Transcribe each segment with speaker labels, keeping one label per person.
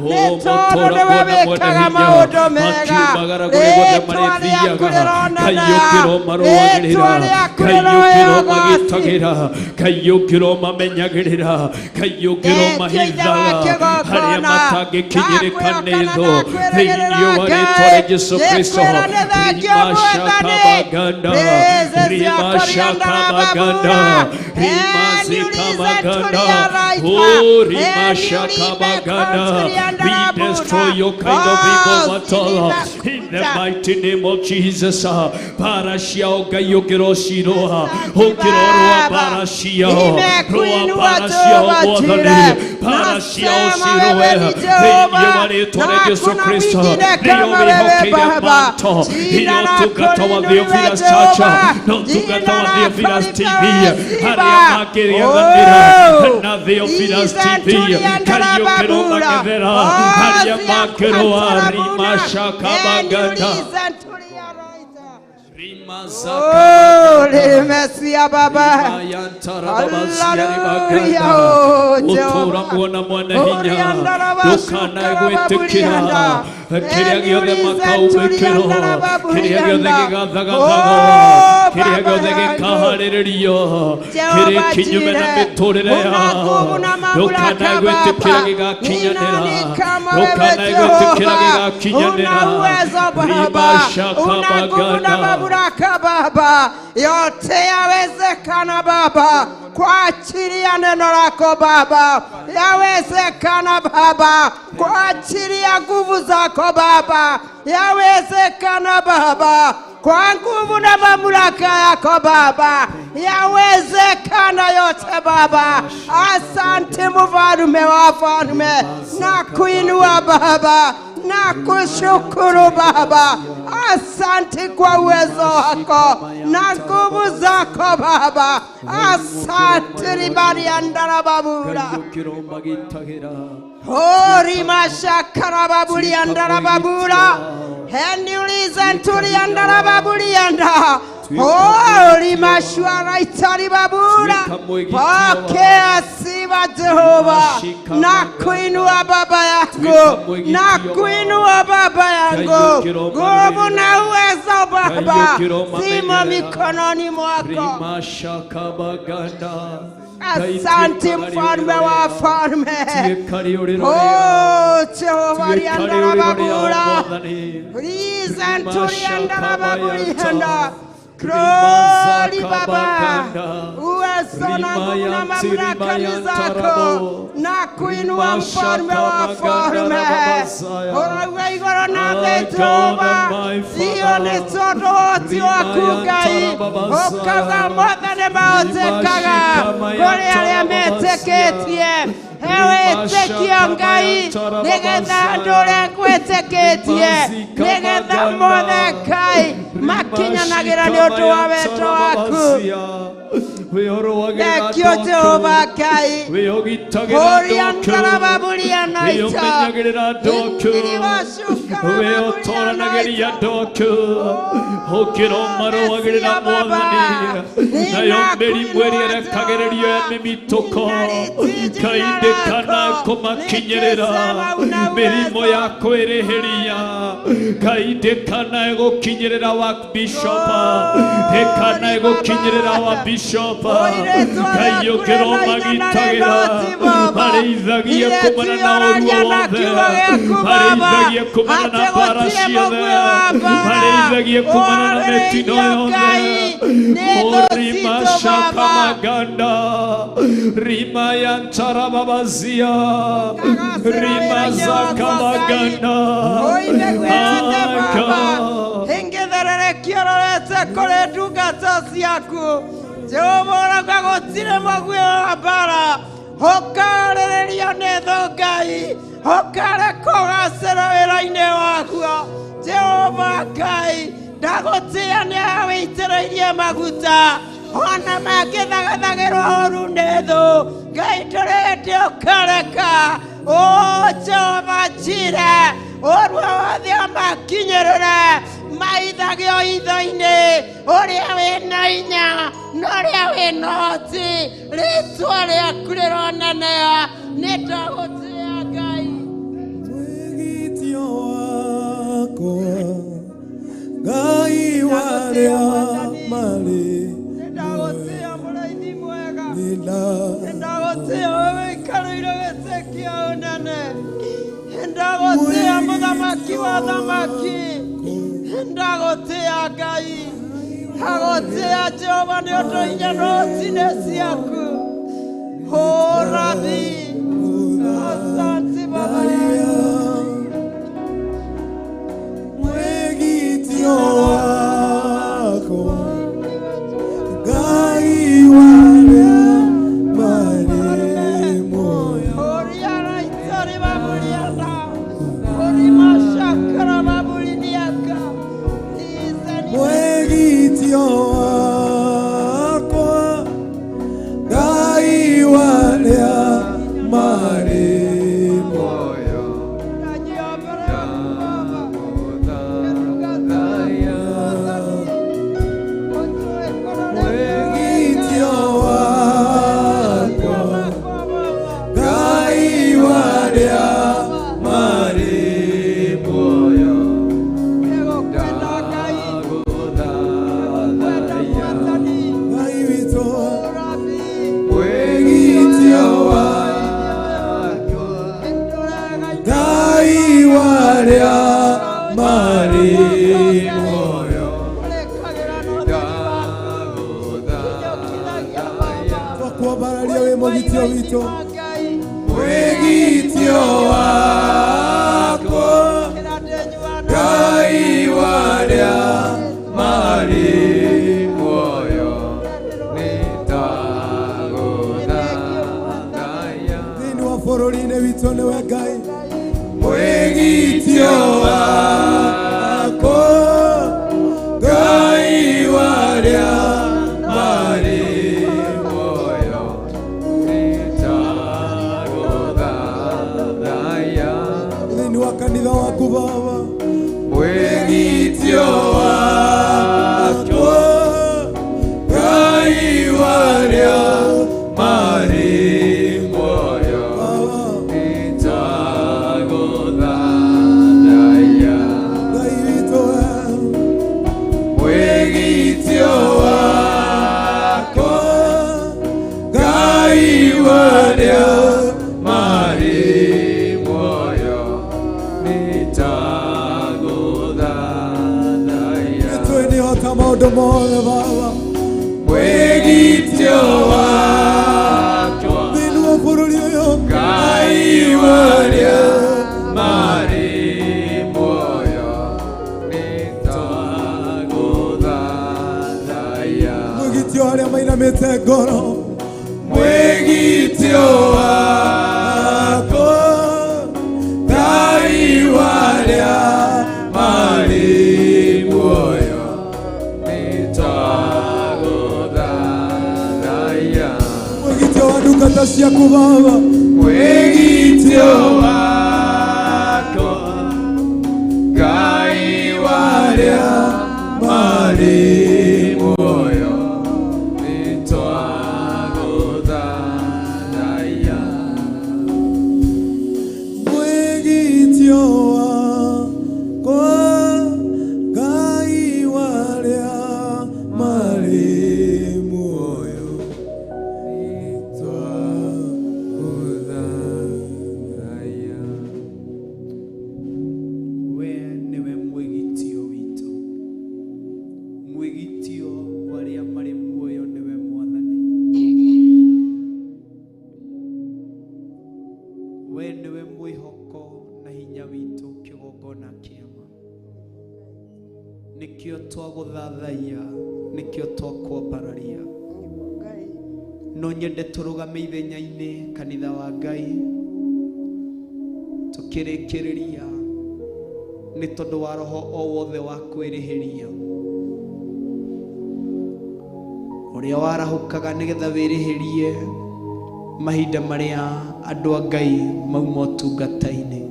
Speaker 1: Netoro de wabekaga maudo mega. Etwali akurerona etwali akurerona
Speaker 2: magitagira kayukiro mamenyagirira kayukiro mahizaga hariya matage kinyire kanezo hiyo wale tore Yesu Kristo rimasha kabaganda rimasha kabaganda we destroy your kind of evil battle in the mighty name of Jesus. Parashia ogayukiro shiroha okirorwa parashia roa parashia wadani parashia oshiroe yewale tore Yesu Kristo niyomi hokiga manto hiyo tukatawa Theophilus Church no tukatawa Theophilus TV hariya makiria gandira na Theophilus TV kayukiro magevera hariya makiro arimasha kabaganda
Speaker 1: oh, Mesia Baba. Baba, yote yawezekana Baba, kwa ajili ya neno lako Baba, yawezekana Baba, kwa ajili ya nguvu zako Baba, yawezekana Baba, kwa nguvu na mamlaka yako Baba, yawezekana yote Baba. Asante mfalme wa wafalme, na kuinua Baba, na kushukuru Baba. Asante kwa uwezo wako na nguvu zako Baba. Asante ribari andara babura. Hori mashakara baburi andara babura. Heniuliza nturi andara baburi anda. Hori mashwara itari babura. Pokea sifa Jehova, na kuinua Baba yangu, na kuinua Baba yangu. Nguvu na uwezo Baba zimo mikononi mwako. Asante mfalme wa wafalme. Oh Jehova riandara babura. Riza nturi andara babura. Glory Baba, uwezo na nguvu na mamlaka ni zako, na kuinua mfalme wa wafalme. Ora igoro na Jehova, sio ni todo oti wa kugai. Okaga mwadhane maotekaga, kore aliameteketie. Ewe tekio ngai, negetha ndore kweteketie, negetha Mordecai makinyanagira ni undu wa wendo waku. Tekio Jehova Ngai, horia ndaraba buria naita, indiri washuka
Speaker 2: weotoranagiria ndoku hokiro marowagirira mwathani nayo mĩrimũ ĩrĩa ĩrekagĩrĩrio mĩmitũko kainde kana kũmakinyĩrĩra mĩrimũ ya kwĩrĩhĩria kainde kana ĩgũkinyĩrĩra wa bishop kana ĩgũkinyĩrĩra wa bishop kaiyũkĩro magitagĩra marĩithagia kumana na ũruo wothe marĩithagia kumana na mbara ciothe marĩithagia kumana na mĩtino yothe rima shaka maganda rima yantara babazia rima zaka maganda
Speaker 1: hengedherere kiororete kore ndungata ciaku Jehova gagũtirĩ maguoya wa mbara ũkarĩrĩrio nĩ thũ Ngai ũkareka ũgacĩra wĩra-inĩ waguo Jehova Ngai ndagũtĩa nĩ awĩitĩrĩirie maguta ona mangĩthagathagĩrwo ũru nĩ thũ Ngai ndũrĩ hĩndĩ ũkareka Jehova Njire ũruo wothe ũmakinyĩrĩre maithagio itho-inĩ ũrĩa wĩna hinya na ũrĩa wĩna ũhoti rĩĩtwa rĩaku rĩroneneha nĩ ndagũtĩa Ngai
Speaker 3: Ngai waria mari
Speaker 1: ndagotea mũraithi mwega
Speaker 3: nina
Speaker 1: ndagotea wewe ikarĩire gĩtĩ kĩa ũnene ndagotea mũthamaki wa thamaki ndagotea Ngai ndagotea Jehova nĩ ũndũ inya rũcinĩ ciaku Rabi asante Baba
Speaker 3: mwegitio wako Ngai waria mari moyo
Speaker 1: Oriara itari baburiana Orimashakara babuliniaka
Speaker 3: mwegitio wako Ngai waria mari moyo mwegitio wako Ngai waria mari moyo Ngai wito mwegitio wako Ngai waria mari moyo twakwambararia wi mũgitio witũ mwegitio wako Ngai waria mari moyo thĩinĩ wa bũrũri-inĩ witũ nĩwe Ngai mwegitio wako Ngai waria mari moyo thĩinĩ wa kanitha waku Baba mwegitio wako Ngai waria mari moyo Ngai witũ mwegitio wako Ngai waria mari moyo nĩtwĩnĩhota maũndũ mothe Baba mwegitio wako thĩinĩ wa bũrũri ũyũ Ngai waria mari moyo mwegitio arĩa mainamĩte ngoro mwegitio wako Ngai waria mari muoyo mwegitio wa ndungata ciaku Baba mwegitio wako Ngai waria mari muoyo mwegitio wako Ngai waria mari muoyo we niwe mwegitio witũ mwegitio waria mari muoyo niwe Mwathani we niwe mwĩhoko na hinya witũ kĩgongona kĩama nĩkĩo twagũthathaiya nĩkĩo twakwambararia no nyende tũrũgame ithenya-inĩ kanitha wa Ngai tũkĩrĩkĩrĩria nĩ tondũ wa roho o wothe wa kwĩrĩhĩria ũrĩa warahũkaga nĩgetha wĩrĩhĩrie mahinda marĩa andũ a Ngai mauma ũtungata-inĩ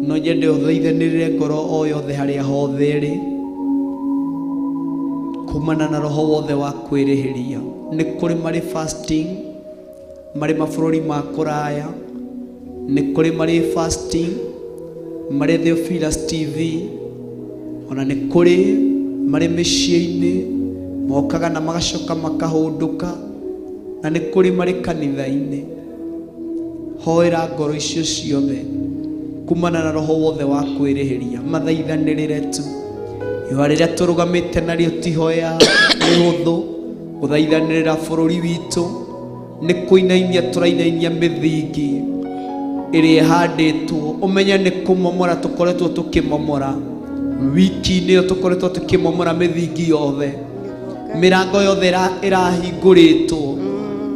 Speaker 3: no nyende ũthaithanĩrĩre ngoro o yothe harĩa hothe ĩrĩ kumana na roho wothe wa kwĩrĩhĩria nĩ kũrĩ marĩ fasting marĩ mabũrũri ma kũraya nĩ kũrĩ marĩ fasting marĩ Theophilus TV ona nĩ kũrĩ marĩ mĩciĩ-inĩ mokaga na magacoka makahũndũka, na nĩ kũrĩ marĩ kanitha-inĩ. Hoera ngoro icio ciothe kumana na roho wothe wa kwĩrĩhĩria, mathaithanĩrĩre tu. Ihoya rĩrĩa tũrũgamĩte narĩo ti hoya rĩhũthũ gũthaithanĩrĩra bũrũri witũ, nĩ kũinainia tũrainainia mĩthingi ĩrĩa ĩhandĩtwo. Ũmenye nĩ kũmomora tũkoretwo tũkĩmomora, wiki-inĩ ĩyo tũkoretwo tũkĩmomora mĩthingi yothe, mĩrango yothe ĩrahingũrĩtwo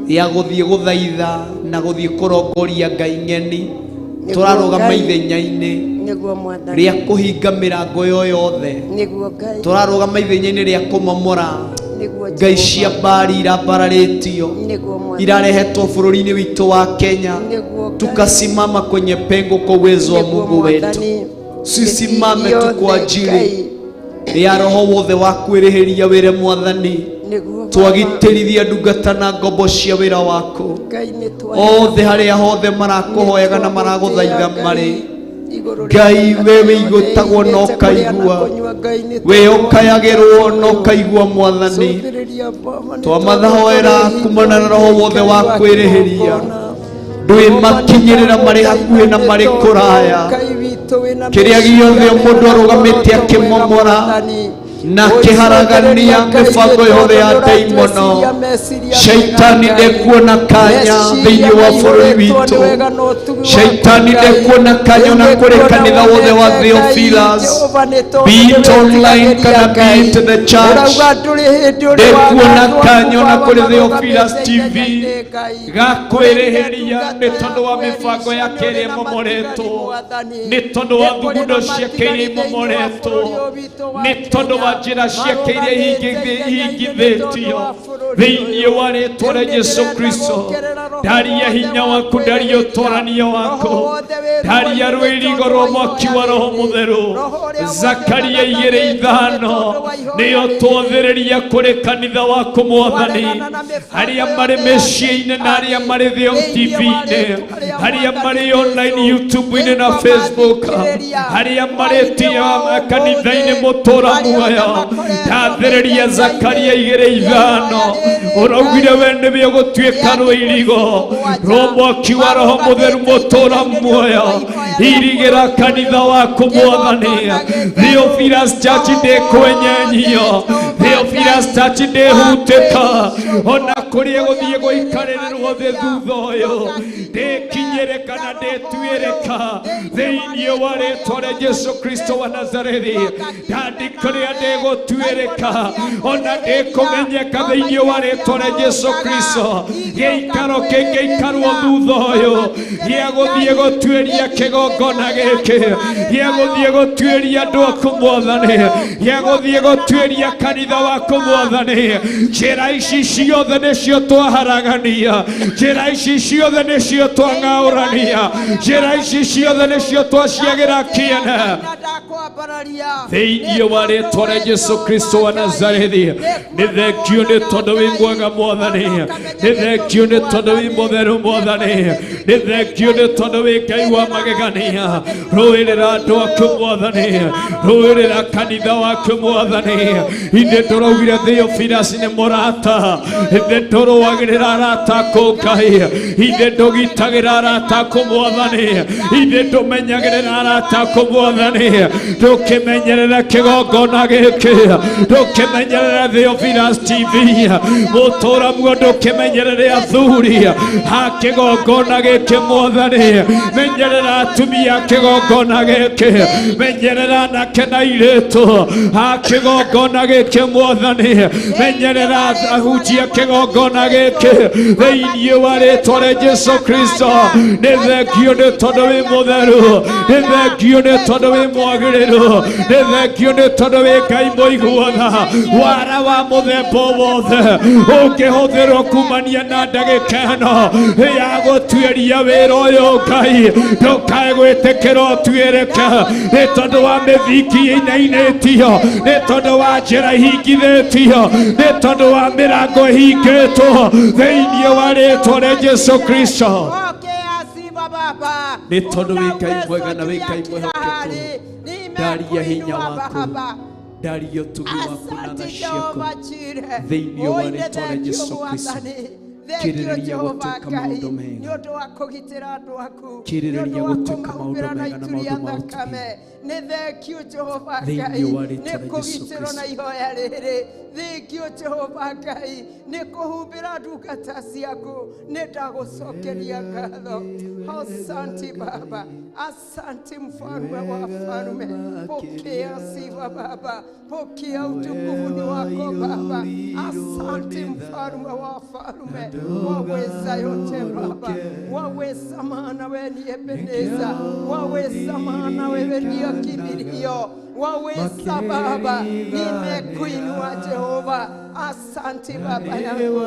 Speaker 3: ya gũthiĩ gũthaitha na gũthiĩ kũrongoria Ngai ng'eni. Tũrarũgama ithenya-inĩ rĩa kũhinga mĩrango yo yothe, tũrarũgama ithenya-inĩ rĩa kũmomora ngai cia mbari irambararĩtio irarehetwo bũrũri-inĩ witũ wa Kenya. Tukasimama kwenye pengo kwa uwezo wa Mungu wetu, sisimame tu kwa ajili ya roho wothe wa kwĩrĩhĩria wĩre Mwathani, twagitĩrithia ndungata na ngombo cia wĩra wako othe harĩa hothe marakũhoyaga na maragũthaitha marĩ. Ngai wewe igũtagwo na ũkaigua, we ũkayagĩrwo na ũkaigua Mwathani. Twamathoera kumana na roho wothe wa kwĩrĩhĩria, ndũĩ makinyĩrĩra marĩ hakuhĩ na marĩ kũraya. Kĩrĩa gĩothe mũndũ arũgamĩte akĩmomora na kĩharagania mĩbango yothe ya ndaimono, Shaitani ndekuona kanya thĩinĩ wa bũrũri witũ. Shaitani ndekuona kanya na kũrĩ kanitha wothe wa Theophilus, be it online kana be it the church. Ndekuona kanya na kũrĩ Theophilus TV gakwĩrĩhĩria nĩ tondũ wa mĩbango yake ĩrĩa ĩmomoretwo, nĩ tondũ wa thugundo ciake iria imomoretwo, nĩ tondũ wa njĩra ciake iria ihingithĩtio thĩinĩ wa rĩĩtwa rĩa Jesũ Kristo. Ndaria hinya waku, ndaria ũtũũrania wako, ndaria rũirigo rwa mwaki wa Roho Mũtheru. Zakaria 2:5 nĩyo twothĩrĩria kũrĩ kanitha waku Mwathani, arĩa marĩ mĩciĩ-inĩ na arĩa marĩ Theo TV-inĩ, arĩa marĩ online YouTube-inĩ na Facebook, arĩa marĩ kanitha-inĩ Mũtũũra Muoyo. Ndathĩrĩria Zakaria 2:5 ũraugire we nĩwe ũgũtuĩka rũirigo rwa mwaki wa Roho Mũtheru Mũtũũra Muoyo. Irigĩra kanitha waku Mwathani. Theophilus Church ndĩkwenyenyio, Theophilus Church ndĩhutĩka, ona kũrĩa gũthiĩ gũikarĩrĩrwo thĩ thutha ũyũ, ndĩkinyĩrĩka na ndĩtuĩrĩka thĩinĩ wa rĩĩtwa rĩa Jesũ Kristo wa Nazarethi. Ndandĩkĩrĩa ndĩgũtuĩrĩka ona ndĩkũmenyeka thĩinĩ wa rĩĩtwa rĩa Jesũ Kristo. Gĩikaro kĩngĩikarwo thutha ũyũ gĩa gũthiĩ gũtuĩria kĩgongona gĩkĩ, gĩa gũthiĩ gũtuĩria andũ aku Mwathani, gĩa gũthiĩ gũtuĩria kanitha waku Mwathani. Njĩra ici ciothe nĩcio twaharagania, njĩra ici ciothe nĩcio twang'aũrania, njĩra ici ciothe nĩcio twaciagĩra kĩene thĩinĩ wa rĩĩtwa rĩa Jesũ Kristo wa Nazarethi. Nĩ thengio nĩ tondũ wĩ mwega Mwathani, nĩ thengio nĩ tondũ wĩ mũtheru Mwathani, nĩ thengio nĩ tondũ wĩ Ngai wa magegania. Rũĩrĩra andũ aku Mwathani, rũĩrĩra kanitha waku Mwathani. Ithe tũraugire Theophilus nĩ mũrata, ithe tũrũagĩrĩra arata aku Ngai, ithe tũgitagĩra arata aku Mwathani, ithe tũmenyagĩrĩra arata aku Mwathani, tũkĩmenyerera kĩgongona gĩkĩ, tũkĩmenyerera Theophilus TV Mũtũũra Muoyo, tũkĩmenyerera athuri a kĩgongona gĩkĩ Mwathani. Menyerera atumia a kĩgongona gĩkĩ, menyerera anake na airĩtu a kĩgongona gĩkĩ Mwathani, menyerera ahunjia kĩgongona gĩkĩ thĩinĩ wa rĩĩtwa rĩa Jesũ Kristo. Nĩ thengio nĩ tondũ wĩ mũtheru, nĩ thengio nĩ tondũ wĩ mwagĩrĩru, nĩ thengio nĩ tondũ wĩ Ngai mũiguana. Wara wa mũthemba wothe ũngĩhũthĩrwo kumania na ndagĩka ĩno ya gũtuĩria wĩra ũyũ Ngai, ndũkae gwĩtĩkĩra ũtuĩrĩke nĩ tondũ wa mĩthingi ĩinainĩtio, nĩ tondũ wa njĩra ihingithĩtio, nĩ tondũ wa mĩrango ĩhingĩtwo thĩinĩ wa rĩĩtwa rĩa Jesũ Kristo. Nĩ tondũ wĩ Ngai mwega na wĩ Ngai mwĩhokeku. ndari ya hinya
Speaker 1: nimekuinua
Speaker 3: waku,
Speaker 1: Baba.
Speaker 3: ndari ya utugi waku na
Speaker 1: Asante
Speaker 3: tha ciaku
Speaker 1: Jehova Jireh.
Speaker 3: thĩinĩ wa
Speaker 1: Oi,
Speaker 3: rĩĩtwa rĩa
Speaker 1: thank you
Speaker 3: Jesũ Kristo.
Speaker 1: Mwathani. Thank you
Speaker 3: Kirĩrĩria
Speaker 1: Jehova
Speaker 3: gũtwĩka
Speaker 1: Ngai
Speaker 3: maũndũ mega.
Speaker 1: nĩ ũndũ wa kũgitĩra andũ aku,
Speaker 3: Kirĩrĩria
Speaker 1: nĩ ũndũ wa
Speaker 3: gũtwĩka
Speaker 1: kũmahumbĩra
Speaker 3: maũndũ
Speaker 1: na
Speaker 3: mega na
Speaker 1: ituria
Speaker 3: maũndũ ma ũtugi.
Speaker 1: thakame. Nĩ thank you Jehova
Speaker 3: Thĩinĩ
Speaker 1: Ngai
Speaker 3: wa rĩĩtwa
Speaker 1: nĩ
Speaker 3: rĩa Jesũ
Speaker 1: kũgitĩrwo na
Speaker 3: Kristo.
Speaker 1: ihoya rĩrĩ. Thank you Jehova Ngai nĩ kũhumbĩra ndungata ciaku. Nĩ ndagũcokeria ngatho. Asante Baba, asante mfalme wa falme. Pokea sifa Baba, pokea utukufu ni wako Baba. Asante mfalme wa falme, waweza yote Baba, waweza maana wewe ni Ebeneza, waweza maana wewe ni kimbilio, waweza Baba, nimekuinua Jehova. Asante Baba yangu,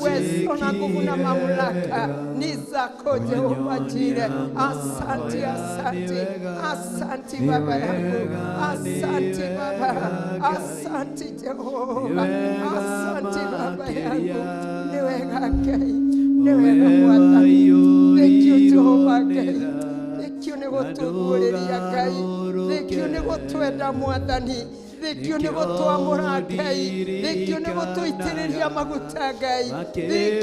Speaker 1: uwezo na nguvu na mamlaka ni zako Jehova Jireh. Asante, asante, asante Baba yangu, asante Baba, asante Jehova, asante Baba yangu, ni wega Ngai, ni wega Mwathani. Thank you Jehova Ngai, thank you nĩ gũtũguũrĩria Ngai, thank you nĩ gũtwenda Mwathani, thank you nĩ gũtwamũra Ngai, thank you nĩ gũtũitĩrĩria maguta Ngai, thank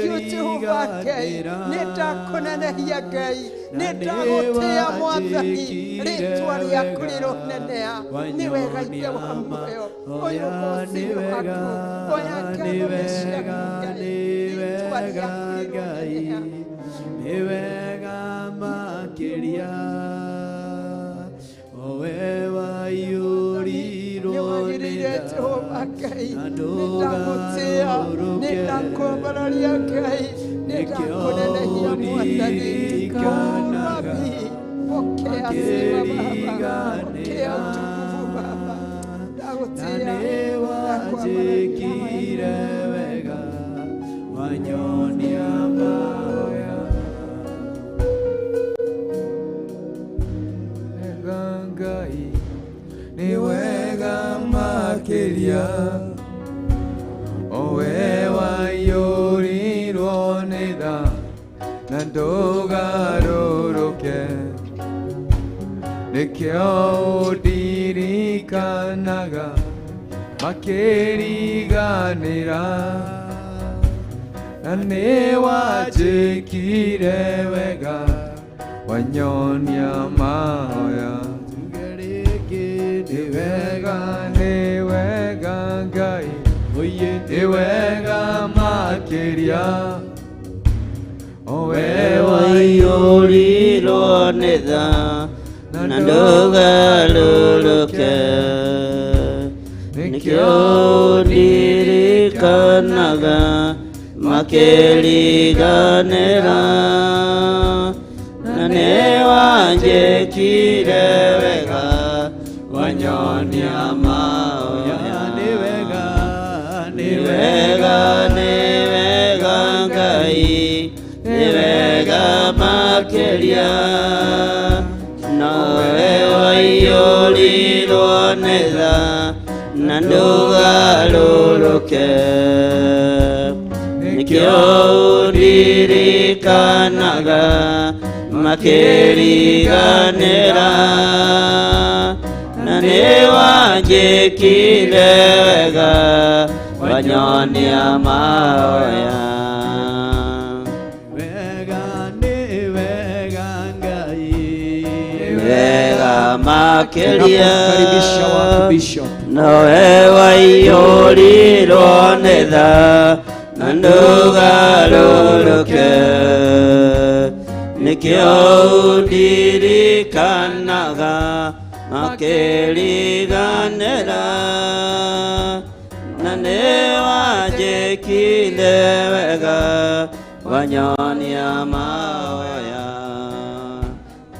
Speaker 1: you Jehova Ngai, nĩ ndakũnenehia Ngai, nĩ ndagũtĩĩa Mwathani, rĩĩtwa rĩaku rĩrũnenea, nĩ wega Ithe wa muoyo, ũyũ ũgooci nĩ waku, oya ngatho ciaku Ngai, rĩĩtwa rĩaku rĩrũnenea.
Speaker 3: Nĩ wega makĩria o we waiyũrirwo nĩ tha na ndũgarũrũke, nĩkĩo ndirikanaga na nĩwanjĩkire wega wanyonia mahoya. Ngai nĩ wega makĩria o we waiyũrirwo nĩ tha na ndũgarũrũke, nĩkĩo ũndirikanaga makĩriganĩra na nĩ wanjĩkire wega wanyonia mahoya. Nĩ wega, nĩ wega Ngai, nĩ wega makĩria o we
Speaker 4: waiyũrirwo nĩ tha na ndũgarũrũke, nĩkĩo ũndirikanaga makĩriganĩra na nĩ wanjĩkire wega wanyonia mahoya. Nĩ wega, nĩ wega, nĩ wega Ngai, nĩ wega makĩria nawe waiyũrirwo nĩ tha na ndũgarũrũke, nĩkĩo ũndirikanaga makĩriganĩra na nĩ wanjĩkire wega wanyonia mahoya. Wega makĩria nawe waiyũrirwo nĩ tha na ndũgarũrũke, nĩkĩo ũndirikanaga makĩriganĩra na nĩ wanjĩkire wega wanyonia mahoya.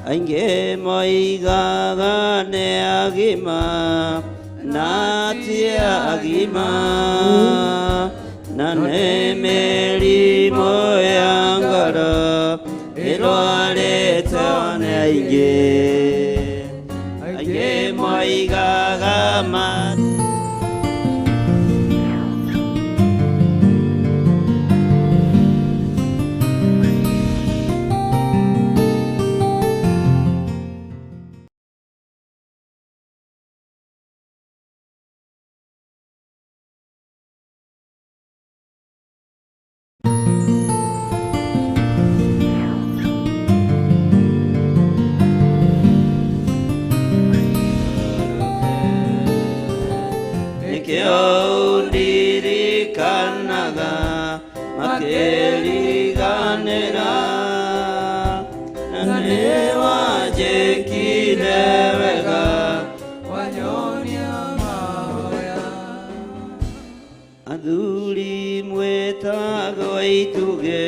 Speaker 4: Aingĩ moigaga nĩ agima na ti agima, na nĩ mĩrimũ ya ngoro ĩrwarĩtwo nĩ aingĩ. Aingĩ moigaga makĩriganĩra na nĩ wanjĩkire wega wanyonia mahoya. Athuri mwĩtagwo itugĩ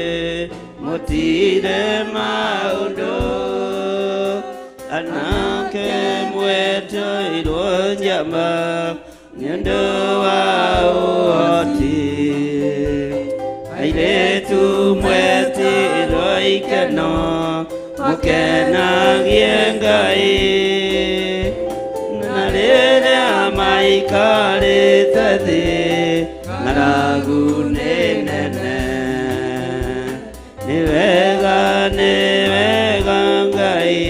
Speaker 4: mũtire maũndũ, anake mwĩtĩirwo njamba nĩ ũndũ wa ũhoti, airĩtu mwĩtĩirwo ikeno mũkenagie Ngai, na rĩrĩa maikarĩte thĩ ng'aragu nĩ nene. Nĩ wega Ngai,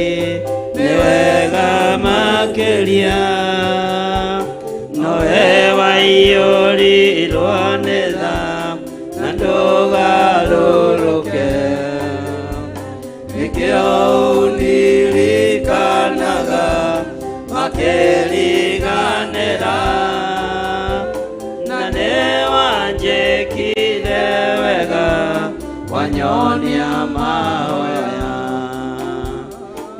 Speaker 4: nĩ wega makĩria, nowe waiyũrirwo nĩ tha na ndũgarũrũke, nĩkĩo ũndirikanaga makĩriganĩra na nĩ wanjĩkire wega wanyonia mahoya.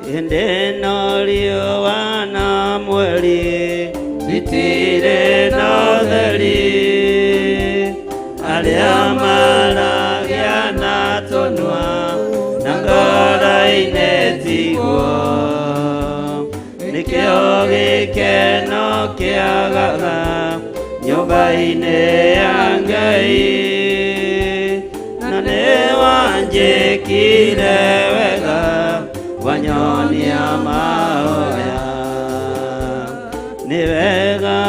Speaker 4: Hĩndĩ ĩno riũa na mweri bitirĩ na ũtheri, arĩa maragĩa na tũnua na ngoro-inĩ tiguo, nĩkĩo gĩkeno kĩagaga nyũmba-inĩ ya Ngai, na nĩ wanjĩkire wega wanyonia mahoya. Nĩ wega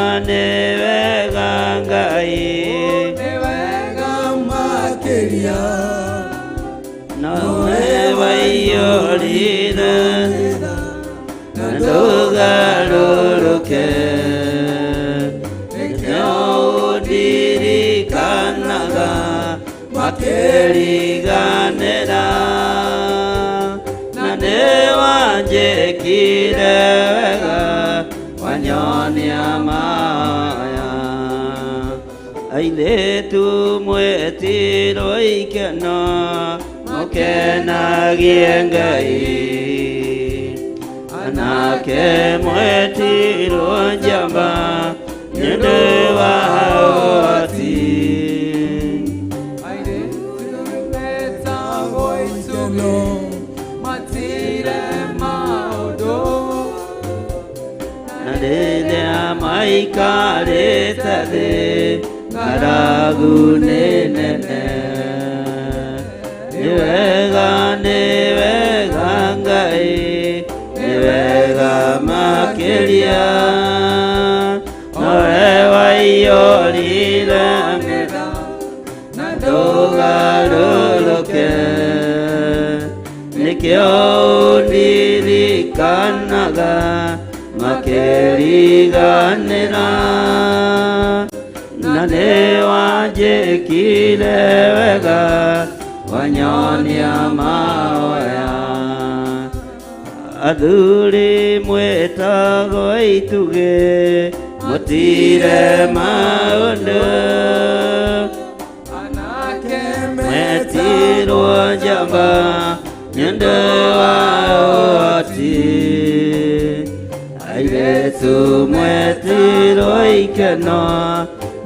Speaker 4: Ngai,
Speaker 1: nĩ wega makĩria,
Speaker 4: nowe waiyũrire na ndũgarũrũke, nĩkĩo ũndirikanaga makĩriganĩra na nĩ wanjĩkire wega wanyonia mahoya. Airĩtu mwĩtĩirwo ikeno mũkenagie Ngai, anake mwĩtĩirwo njamba nĩ ũndũ wa ũhoti, na rĩrĩa maikarĩte thĩ ng'aragu nĩ nene. Nĩ wega Ngai, nĩ wega makĩria, nowe waiyũrire na ndũgarũrũke, nĩkĩo ũndirikanaga makĩriganĩra na nĩ wanjĩkire wega wanyonia mahoya. Athuri mwĩtagwo itugĩ mũtire maũndũ,
Speaker 1: anake
Speaker 4: mwĩtĩirwo njamba nĩ ũndũ wa ũhoti, airĩtu mwĩtĩirwo ikeno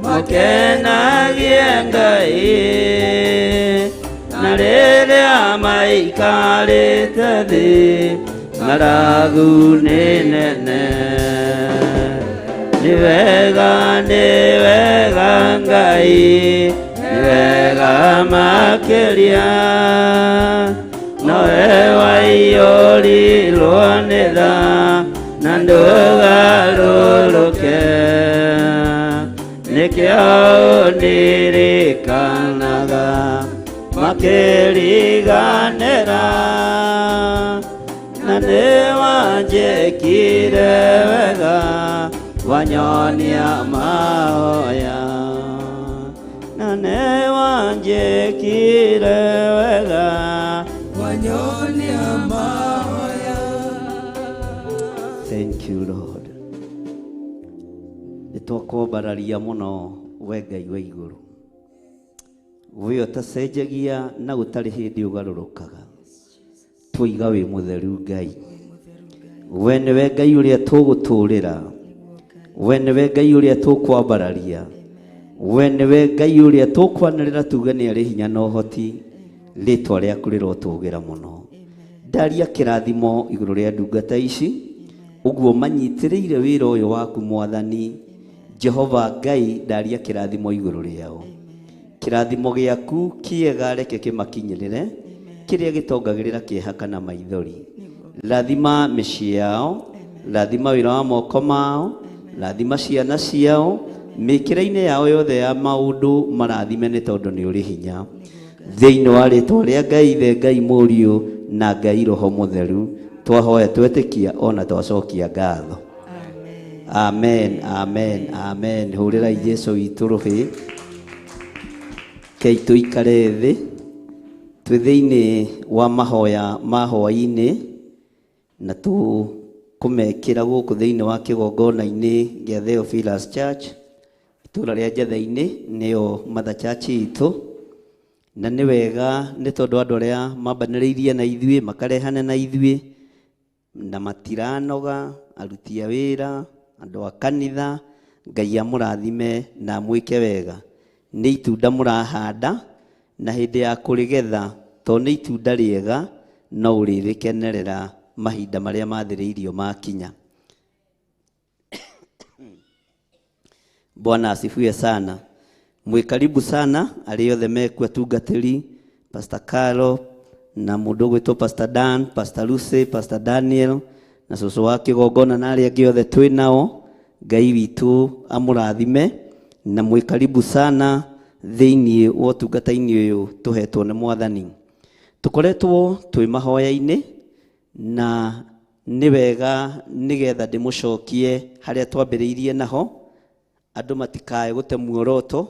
Speaker 4: mũkenagie Ngai, na rĩrĩa maikarĩte thĩ ng'aragu nĩ nene. Nĩ wega Ngai, nĩ wega makĩria, nowe waiyũrirwo nĩ tha na ndũgarũrũke, nĩkĩo ũndirikanaga makĩriganĩra na nĩ wanjĩkire wega wanyonia mahoya, na nĩ wanjĩkire wega wanyonia mahoya. Thank you Lord. Nĩtwakwambararia mũno we Ngai wa igũrũ, we utacenjagia na gutari hindi ugarurukaga twiga wi mutheru Ngai we niwe Ngai uria tuguturira we niwe Ngai uria tukwambararia we niwe Ngai uria tukwanirira tuge ni ari hinya na uhoti ritwa riaku rirotugira muno ndaria kirathimo iguru ria ndungata ici uguo manyitiriire wira uyu waku Mwathani Jehova Ngai ndaria kirathimo iguru riao kirathimo giaku kiega reke kimakinyirire kiria gitongagirira kieha kana maithori lathima mĩciĩ yao lathima wĩra wa moko mao lathima ciana ciao mĩkĩra-inĩ yao yothe ya maũndũ marathime nĩ tondũ nĩ ũrĩ hinya thĩinĩ wa rĩtwa rĩa Ngai Ithe Ngai Mũriũ na Ngai Roho Mũtheru twahoya twetĩkia ona twacokia ngatho amen amen amen hũrĩrai Jesũ witũ rũhĩ kei tũikare thĩ twĩ thĩinĩ wa mahoya ma hwaĩ-inĩ na tũkũmekĩra gũkũ thĩinĩ wa kĩgongona-inĩ gĩa Theophilus Church itũra rĩa Njatha-inĩ nĩyo mother church itũ na nĩ wega nĩ tondũ andũ arĩa mambanĩrĩirie na ithuĩ makarehana na ithuĩ na matiranoga aruti a wĩra andũ a kanitha Ngai amũrathime na mwĩke wega nĩ itunda mũrahanda na hĩndĩ ya kũrĩgetha tondũ nĩ itunda rĩega no ũrĩrĩkenerera mahinda marĩa mathĩrĩirio makinya. Bwana asifiwe sana. Mwikaribu sana arĩ othe mekuo atungatĩri Pastor Carlo na mũndũ gwĩtwo Pastor Dan, Pastor Lucy, Pastor Daniel na cũcũ wa kĩgongona na arĩa angĩ othe twĩ nao. Ngai witũ amũrathime na mwikaribu sana thĩinĩ wa ũtungata-inĩ ũyũ tũhetwo nĩ Mwathani. Tũkoretwo twĩ mahoya-inĩ na nĩ wega nĩgetha ndĩmũcokie harĩa twambĩrĩirie naho. Andũ matikae gũte muoroto,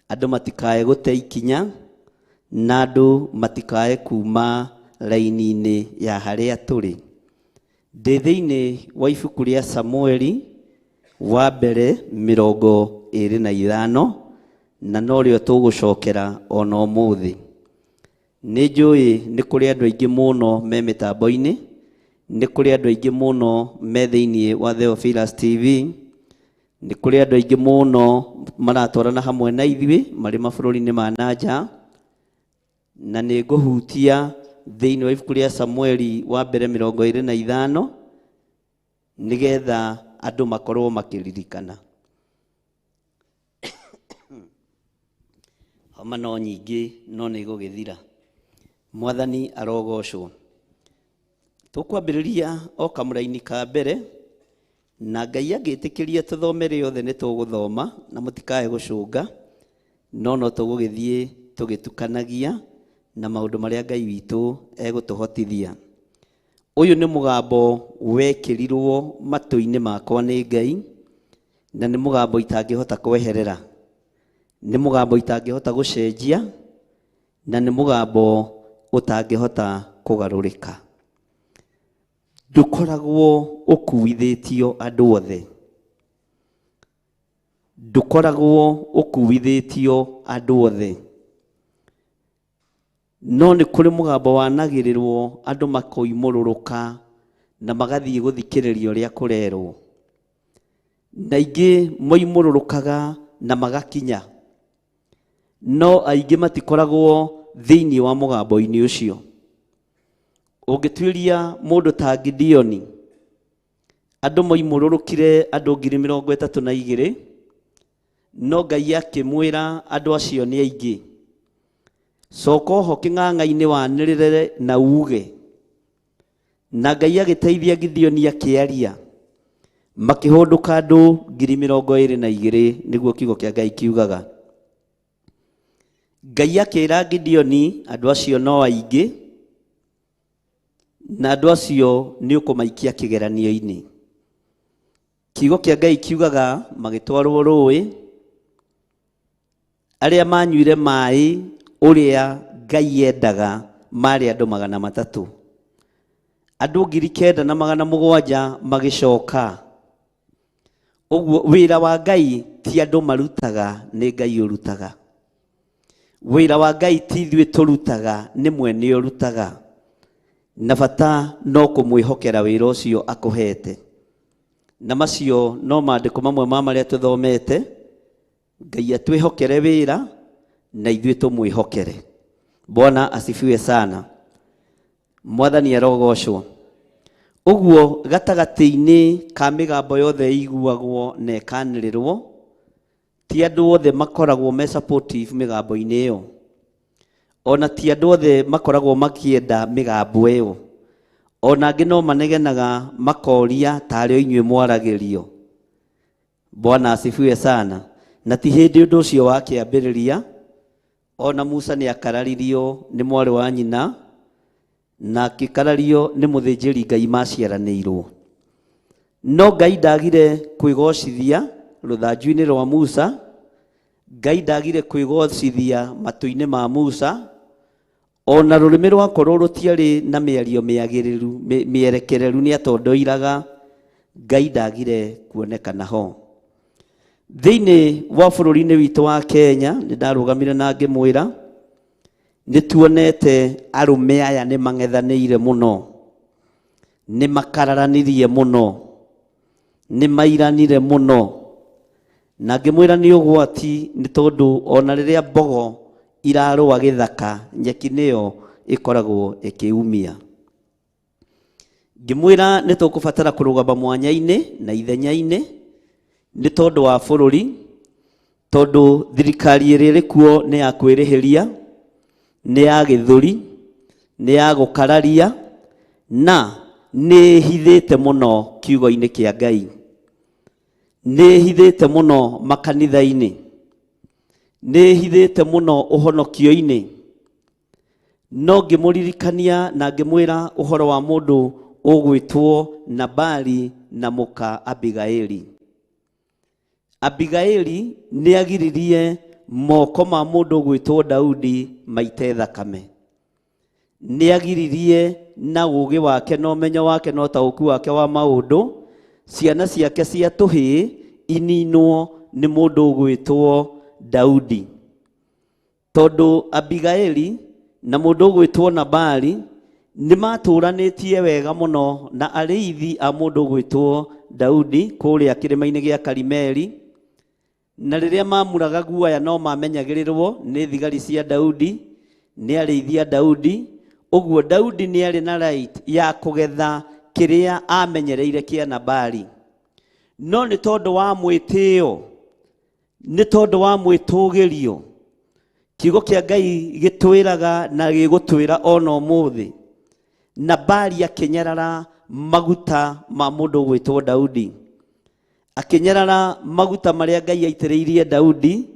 Speaker 4: andũ matikae gũte ikinya na andũ matikae kuma raini-inĩ ya harĩa tũrĩ. Ndĩ thĩinĩ wa ibuku rĩa Samueli wa mbere 25 na no rĩo tũgũcokera ona ũmũthĩ. Nĩ njũĩ nĩ kũrĩ andũ aingĩ mũno me mĩtambo-inĩ, nĩ kũrĩ andũ aingĩ mũno me thĩinĩ wa Theophilus TV, nĩ kũrĩ andũ aingĩ mũno maratwarana hamwe na ithuĩ marĩ mabũrũri-inĩ ma nanja, na nĩ ngũhutia thĩinĩ wa ibuku rĩa Samueli wa mbere 25 nĩgetha andũ makorwo makĩririkana. Homa no nyingĩ no nĩ gũgĩthira. Mwathani arogocwo. Tũkwambĩrĩria o kamũra-inĩ ka mbere na Ngai angĩtĩkĩria tũthomere othe nĩ tũgũthoma na mũtikae gũcũnga no tũgũgĩthiĩ tũgĩtukanagia na maũndũ marĩa Ngai witũ egũtũhotithia. Ũyũ nĩ mũgambo wekĩrirwo matũ-inĩ makwa nĩ Ngai na nĩ mũgambo itangĩhota kweherera, nĩ mũgambo itangĩhota gũcenjia na nĩ mũgambo ũtangĩhota kũgarũrĩka. Ndũkoragwo ũkuithĩtio andũ othe, ndũkoragwo ũkuithĩtio andũ othe, no nĩ kũrĩ mũgambo wanagĩrĩrwo andũ makoimũrũrũka na magathiĩ gũthikĩrĩria ũrĩa kũrerwo. Na aingĩ moimũrũrũkaga na magakinya, no aingĩ matikoragwo thĩinĩ wa mũgambo-inĩ ũcio. Ũngĩtuĩria mũndũ ta Gideoni, andũ moimũrũrũkire andũ 32,000 no Ngai akĩmwĩra andũ acio nĩ aingĩ, coka ho kĩng'ang'a-inĩ wanĩrĩre na uge. Na Ngai agĩteithia Gideoni akĩaria, makĩhũndũka andũ 22,000 nĩguo kiugo kĩa Ngai kiugaga. Ngai akĩra Gideoni andũ acio no aingĩ na andũ acio nĩ ũkũmaikia kĩgeranio-inĩ. Kiugo kĩa Ngai kiugaga magĩtwarwo rũĩ, arĩa manyuire maĩ ũrĩa Ngai endaga marĩ andũ 300. Andũ 9,700 magĩcoka. Ũguo wĩra wa Ngai ti andũ marutaga, nĩ Ngai ũrutaga. wĩra wa Ngai ti ithuĩ tũrutaga, nĩ mwene ũrutaga, na bata no kũmwĩhokera wĩra ũcio akũhete. Na macio no maandĩko mamwe ma marĩa tũthomete. Ngai atwĩhokere wĩra na ithuĩ tũmwĩhokere. Bwana asifiwe sana. Mwathani arogocwo. Ũguo gatagatĩ-inĩ ka mĩgambo yothe iguagwo na ĩkanĩrĩrwo, ti andũ othe makoragwo me supportive mĩgambo-inĩ ĩyo. Ona ti andũ othe makoragwo makĩenda mĩgambo ĩyo. Ona angĩ no manegenaga makoria tarĩ o inyuĩ mwaragĩrio. Bwana asifiwe sana. Na ti hĩndĩ ũndũ ũcio wakĩambĩrĩria, ona Musa nĩ akararirio nĩ mwarĩ wa nyina, na akĩkarario nĩ mũthĩnjĩri Ngai maciaranĩirwo. No Ngai ndagire kwĩgocithia rũthanju-inĩ rwa Musa, Ngai ndagire kwĩgocithia matũ-inĩ ma Musa, ona rũrĩmĩ rwakorwo rũtiarĩ na mĩario mĩagĩrĩru mĩerekereru nĩ atondoiraga, Ngai ndagire kuonekana ho. Thĩinĩ wa bũrũri-inĩ witũ wa Kenya, nĩ ndarũgamire na ngĩmwĩra, nĩ tuonete arũme aya nĩ mang'ethanĩire mũno, nĩ makararanirie mũno, nĩ mairanire mũno. Na ngĩmwĩra nĩ ũgwati, nĩ tondũ ona rĩrĩa mbogo irarũa gĩthaka, nyeki nĩyo ĩkoragwo ĩkĩumia. Ngĩmwĩra nĩ tũkũbatara kũrũgama mwanya-inĩ na ithenya-inĩ nĩ tondũ wa bũrũri, tondũ thirikari ĩrĩa ĩrĩ kuo nĩ ya kwĩrĩhĩria, nĩ ya gĩthũri, nĩ ya gũkararia, na nĩ hithĩte mũno kiugo-inĩ kĩa Ngai, nĩ hithĩte mũno makanitha-inĩ, nĩ hithĩte mũno ũhonokio-inĩ. No ngĩmũririkania na ngĩmwĩra ũhoro wa mũndũ ũgwĩtwo Nabali na mũka Abigaili. Abigaili nĩ agiririe moko ma mũndũ ũgwĩtwo Daudi maite thakame. Nĩ agiririe na ũũgĩ wake na ũmenyo wake na ũtaũku wake wa maũndũ, ciana ciake cia tũhĩĩ ininwo nĩ mũndũ ũgwĩtwo Daudi. Tondũ Abigaili na mũndũ ũgwĩtwo Nabali nĩ matũranĩtie wega mũno na arĩithi a mũndũ ũgwĩtwo Daudi kũrĩa kĩrĩma-inĩ gĩa Karimeli, na rĩrĩa mamuraga guoya no mamenyagĩrĩrwo nĩ thigari cia Daudi, nĩ arĩithi a Daudi. Ũguo Daudi nĩ arĩ na right ya kũgetha kĩrĩa amenyereire kĩa Nabali. No nĩ tondũ wa mwĩtĩo, nĩ tondũ wa mwĩtũgĩrio, kiugo kĩa Ngai gĩtwĩraga na gĩgũtwĩra ona ũmũthĩ, Nabali akĩnyarara maguta ma mũndũ ũgwĩtwo Daudi, akĩnyarara maguta marĩa Ngai aitĩrĩirie Daudi,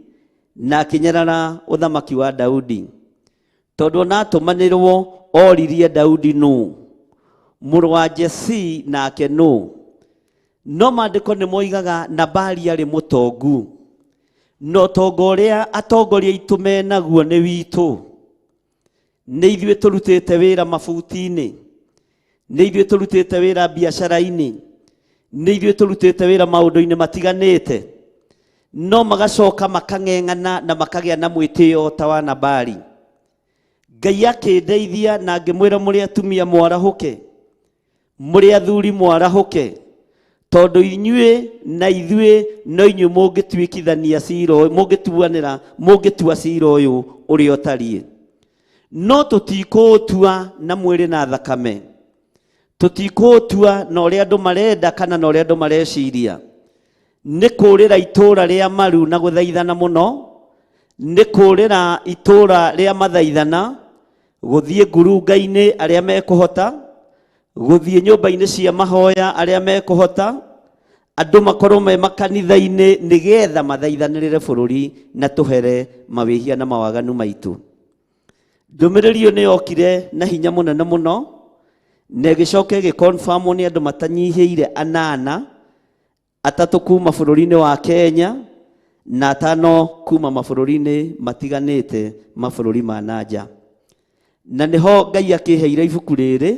Speaker 4: na akĩnyarara ũthamaki wa Daudi. Tondũ ona atũmanĩrwo oririe Daudi nũ, mũrũ wa Jesii nake nũ. No maandĩko nĩ moigaga Nabali arĩ mũtongu, no ũtonga ũrĩa atongoria aitũ menaguo nĩ witũ. Nĩ ithuĩ tũrutĩte wĩra mabuti-inĩ, nĩ ithuĩ tũrutĩte wĩra biacara-inĩ, nĩ ithuĩ tũrutĩte wĩra maũndũ-inĩ matiganĩte, no magacoka makang'eng'ana na makagĩa na mwĩtĩo ta wa Nabali. Ngai akĩndeithia na ngĩmwĩra mũrĩ atumia mwarahũke, mũrĩ athuri mwarahũke, tondũ inyuĩ na ithuĩ no inyuĩ mũngĩtuĩkithania cira ũyũ, mũngĩtua cira ũyũ ũrĩa ũtariĩ. No tũtikũũtua na mwĩrĩ na thakame, tũtikũũtua na ũrĩa andũ marenda kana na ũrĩa andũ mareciria. Nĩ kũũrĩra itũũra rĩa maru na gũthaithana mũno, nĩ kũũrĩra itũũra rĩa mathaithana, gũthiĩ ngurunga-inĩ arĩa mekũhota, gũthiĩ nyũmba-inĩ cia mahoya arĩa mekũhota, andũ makorwo me makanitha-inĩ nĩgetha mathaithanĩrĩre bũrũri na tũhere mawĩhia na mawaganu maitũ. Ndũmĩrĩri ĩyo nĩ yokire na hinya mũnene mũno, na ĩgĩcoka ĩgĩconfirmwo nĩ andũ matanyihĩire 8, 3 kuma bũrũri-inĩ wa Kenya na 5 kuma mabũrũri-inĩ matiganĩte mabũrũri ma nanja. Na nĩho Ngai akĩheire ibuku rĩrĩ,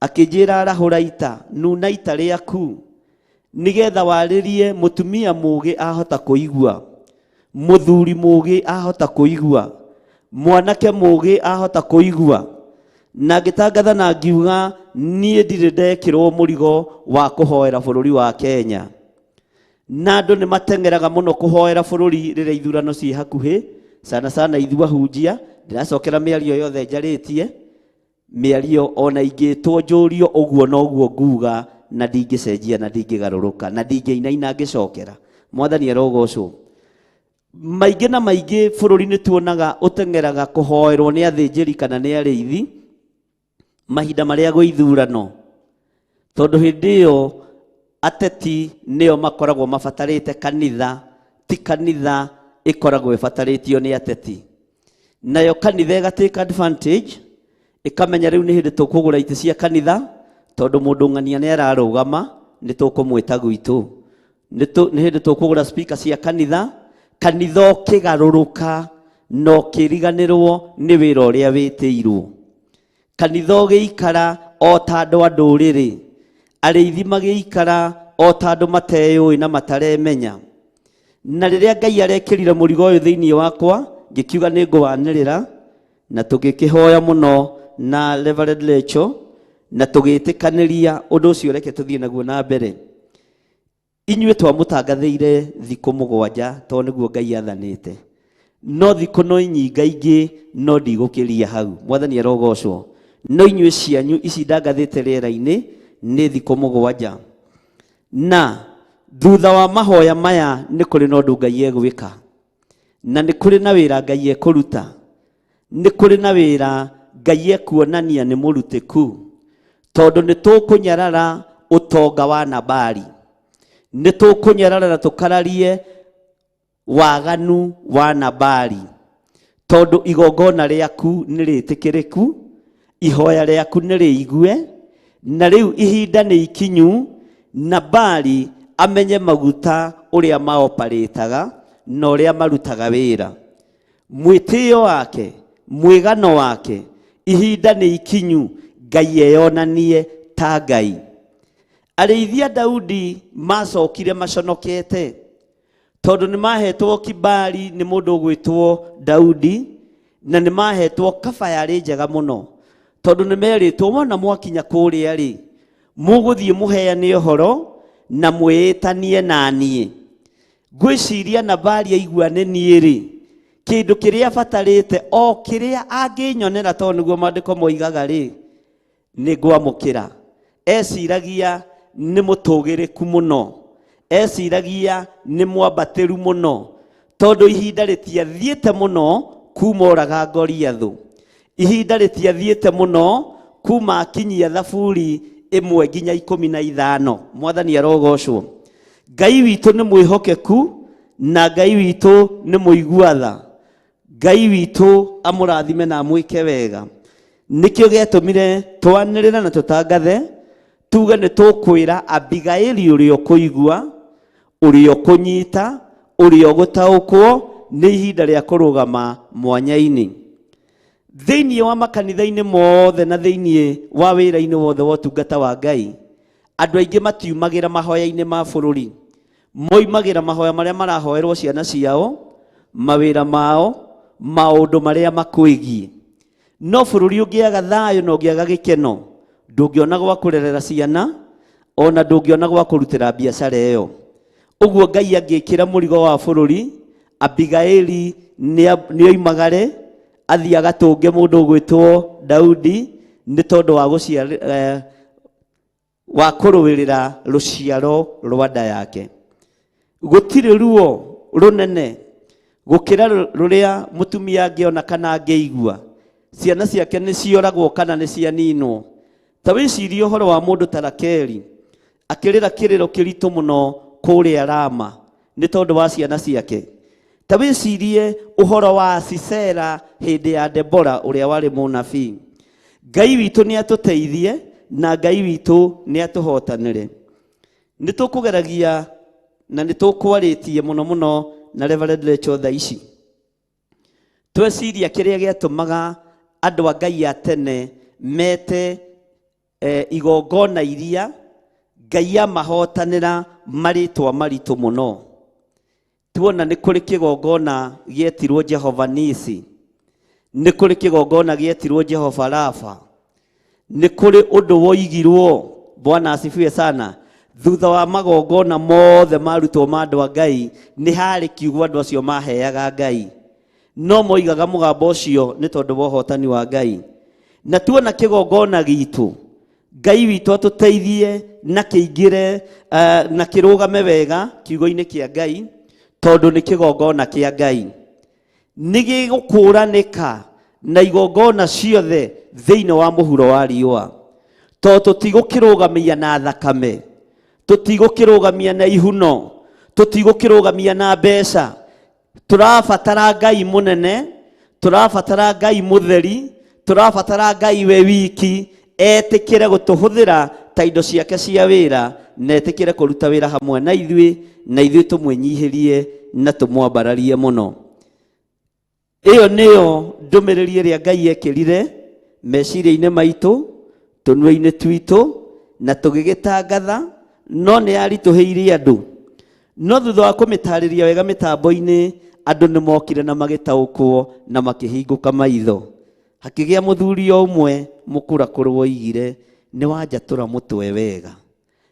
Speaker 4: akĩnjĩra arahũra ita, nuna ita rĩaku, nĩgetha warĩrie mũtumia mũũgĩ ahota kũigua, mũthuri mũũgĩ ahota kũigua, mwanake mũgĩ ahota kũigua na ngĩtangatha na ngiuga niĩ ndirĩ ndekĩrwo mũrigo wa kũhoera bũrũri wa Kenya. Na andũ nĩ mateng'eraga mũno kũhoera bũrũri rĩrĩa ithurano ciĩ hakuhĩ, sana ithuĩ ahunjia. Ndĩracokera mĩario yothe njarĩtie, mĩario ona ingĩtwo njũrio ũguo noguo nguga, na ndingĩcenjia na ndingĩgarũrũka na ndingĩinaina ngĩcokera. Mwathani arogocwo. Maingĩ na maingĩ bũrũri nĩ tuonaga ũteng'eraga kũhoerwo nĩ athĩnjĩri kana nĩ arĩithi mahinda marĩa gwĩ ithurano, tondũ hĩndĩ ĩyo ateti nĩo makoragwo mabatarĩte kanitha, ti kanitha ĩkoragwo ĩbatarĩtio nĩ ateti. Nayo kanitha ĩgatake advantage, ĩkamenya rĩu nĩ hĩndĩ tũkũgũra itĩ cia kanitha, tondũ mũndũ ng'ania nĩ ararũgama, nĩ tũkũmwĩta gwitũ. Nĩ hĩndĩ tũkũgũra speaker cia kanitha, kanitha ũkĩgarũrũka no kĩriganĩrwo nĩ wĩra ũrĩa wĩtĩirwo. Kanitha ũgĩikara o ta andũ a ndũrĩrĩ, arĩithi magĩikara o ta andũ mateyũĩ na mataremenya. Na rĩrĩa Ngai arekĩrire mũrigo ũyũ thĩinĩ wakwa, ngĩkiuga nĩ ngũwanĩrĩra, na tũgĩkĩhoya mũno na Reverend Rachel, na tũgĩtĩkanĩria ũndũ ũcio reke tũthiĩ naguo na mbere. Inyuĩ twamũtangathĩire thikũ 7 tondũ nĩguo Ngai athanĩte, no thikũ no nyingaingĩ no ndigũkĩria hau. Mwathani arogocwo. No inyuĩ cianyu ici ndangathĩte rĩera-inĩ nĩ thikũ 7, na thutha wa mahoya maya nĩ kũrĩ na ũndũ Ngai egwĩka, na nĩ kũrĩ na wĩra Ngai ekũruta, nĩ kũrĩ na wĩra Ngai ekuonania nĩ mũrutĩku, tondũ nĩ tũkũnyarara ũtonga wa Nabali, nĩ tũkũnyarara na tũkararie waganu wa Nabali, tondũ igongona rĩaku nĩ rĩtĩkĩrĩku, ihoya rĩaku nĩ rĩigue, na rĩu ihinda nĩ ikinyu Nabali amenye maguta ũrĩa maoparĩtaga na ũrĩa marutaga wĩra. Mwĩtĩo wake, mwĩgano wake, ihinda nĩ ikinyu Ngai eyonanie ta Ngai. Arĩithia Daudi macokire maconokete, tondũ nĩ mahetwo kibali nĩ mũndũ ũgwĩtwo Daudi, na nĩ mahetwo kaba yarĩ njega mũno, tondũ nĩ merĩtwo wona mwakinya kũrĩa rĩ, mũgũthiĩ mũheane ũhoro na mwĩtanie na niĩ. Ngwĩciria Nabali aigua nĩ niĩ rĩ, kĩndũ kĩrĩa abatarĩte o kĩrĩa angĩnyonera, tondũ nĩguo maandĩko moigaga rĩ, nĩ ngwamũkĩra. Eciragia nĩ mũtũgĩrĩku mũno, eciragia nĩ mwambatĩru mũno, tondũ ihinda rĩtiathiĩte mũno kuma oraga Goliathũ, ihinda rĩtiathiĩte mũno kuma akinyia Thaburi 1 nginya 15. Mwathani arogocwo. Ngai witũ nĩ mwĩhokeku na Ngai witũ nĩ mũiguatha. Ngai witũ amũrathime na amwĩke wega. Nĩkĩo gĩatũmire twanĩrĩra na tũtangathe, tuge nĩ tũkwĩra Abigaili ũrĩa ũkũigua, ũrĩa ũkũnyita, ũrĩa ũgũtaũkwo nĩ ihinda rĩa kũrũgama mwanya-inĩ. Thĩinĩ wa makanitha-inĩ mothe na thĩinĩ wa wĩra-inĩ wothe wa ũtungata wa Ngai, andũ aingĩ matiumagĩra mahoya-inĩ ma bũrũri, moimagĩra mahoya marĩa marahoerwo ciana ciao, mawĩra mao, maũndũ marĩa makwĩgiĩ. No bũrũri ũngĩaga thayũ na ũngĩaga gĩkeno, ndũngĩona gwa kũrerera ciana, ona ndũngĩona gwa kũrutĩra biacara ĩyo. Ũguo Ngai angĩkĩra mũrigo wa bũrũri, Abigaili nĩ oimagare athiĩ agatũnge mũndũ ũgwĩtwo Daudi, nĩ tondũ wa kũrũĩrĩra rũciaro rwa nda yake. Gũtirĩ ruo rũnene gũkĩra rũrĩa mũtumia angĩona kana angĩigua ciana ciake nĩ cioragwo kana nĩ cianinwo. Ta wĩcirie ũhoro wa mũndũ ta Rakeli akĩrĩra kĩrĩro kĩritũ mũno kũrĩa Rama nĩ tondũ wa ciana ciake. Ta wĩcirie ũhoro wa Sisera hĩndĩ ya Debora ũrĩa warĩ mũnabii. Ngai witũ nĩ atũteithie na Ngai witũ nĩ atũhotanĩre. Nĩ tũkũgeragia na nĩ tũkwarĩtie mũno mũno na Reverend Rachel thaa ici. Tweciria kĩrĩa gĩatũmaga andũ a Ngai a tene mete igongona iria Ngai amahotanĩra marĩtwa maritũ mũno. Tuona nĩ kũrĩ kĩgongona gĩetirwo Jehova Nisi, nĩ kũrĩ kĩgongona gĩetirwo Jehova Rafa, nĩ kũrĩ ũndũ woigirwo. Bwana asifiwe sana. Thutha wa magongona mothe marutwo ma andũ a Ngai nĩ harĩ kiugo andũ acio maheaga Ngai, no moigaga mũgambo ũcio nĩ tondũ wa ũhotani wa Ngai. Na tuona kĩgongona gitu, Ngai witũ atũteithie na kĩingĩre na kĩrũgame wega kiugo-inĩ kĩa Ngai, tondũ nĩ kĩgongona kĩa Ngai. Nĩ gĩgũkũranĩka na igongona ciothe thĩinĩ wa mũhuro wa riũa, tondũ tũtigũkĩrũgamia na thakame, tũtigũkĩrũgamia na ihuno, tũtigũkĩrũgamia na mbeca. Tũrabatara Ngai mũnene, tũrabatara Ngai mũtheri, tũrabatara Ngai we wiki etĩkĩre gũtũhũthĩra ta indo ciake cia wĩra, na etĩkĩre kũruta wĩra hamwe na ithuĩ tũmwĩnyihĩrie na tũmwambararie mũno. Ĩyo nĩyo ndũmĩrĩri ĩrĩa Ngai ekĩrire meciria-inĩ maitũ, tũnua-inĩ twitũ, na tũgĩgĩtangatha, no nĩ aritũhĩirie andũ. No thutha wa kũmĩtarĩria wega mĩtambo-inĩ, andũ nĩ mokire na magĩtaũkwo na makĩhingũka maitho. Hakĩgĩa mũthuri ũmwe mũkũrakũrũ woigire, nĩ wanjatũra mũtwe wega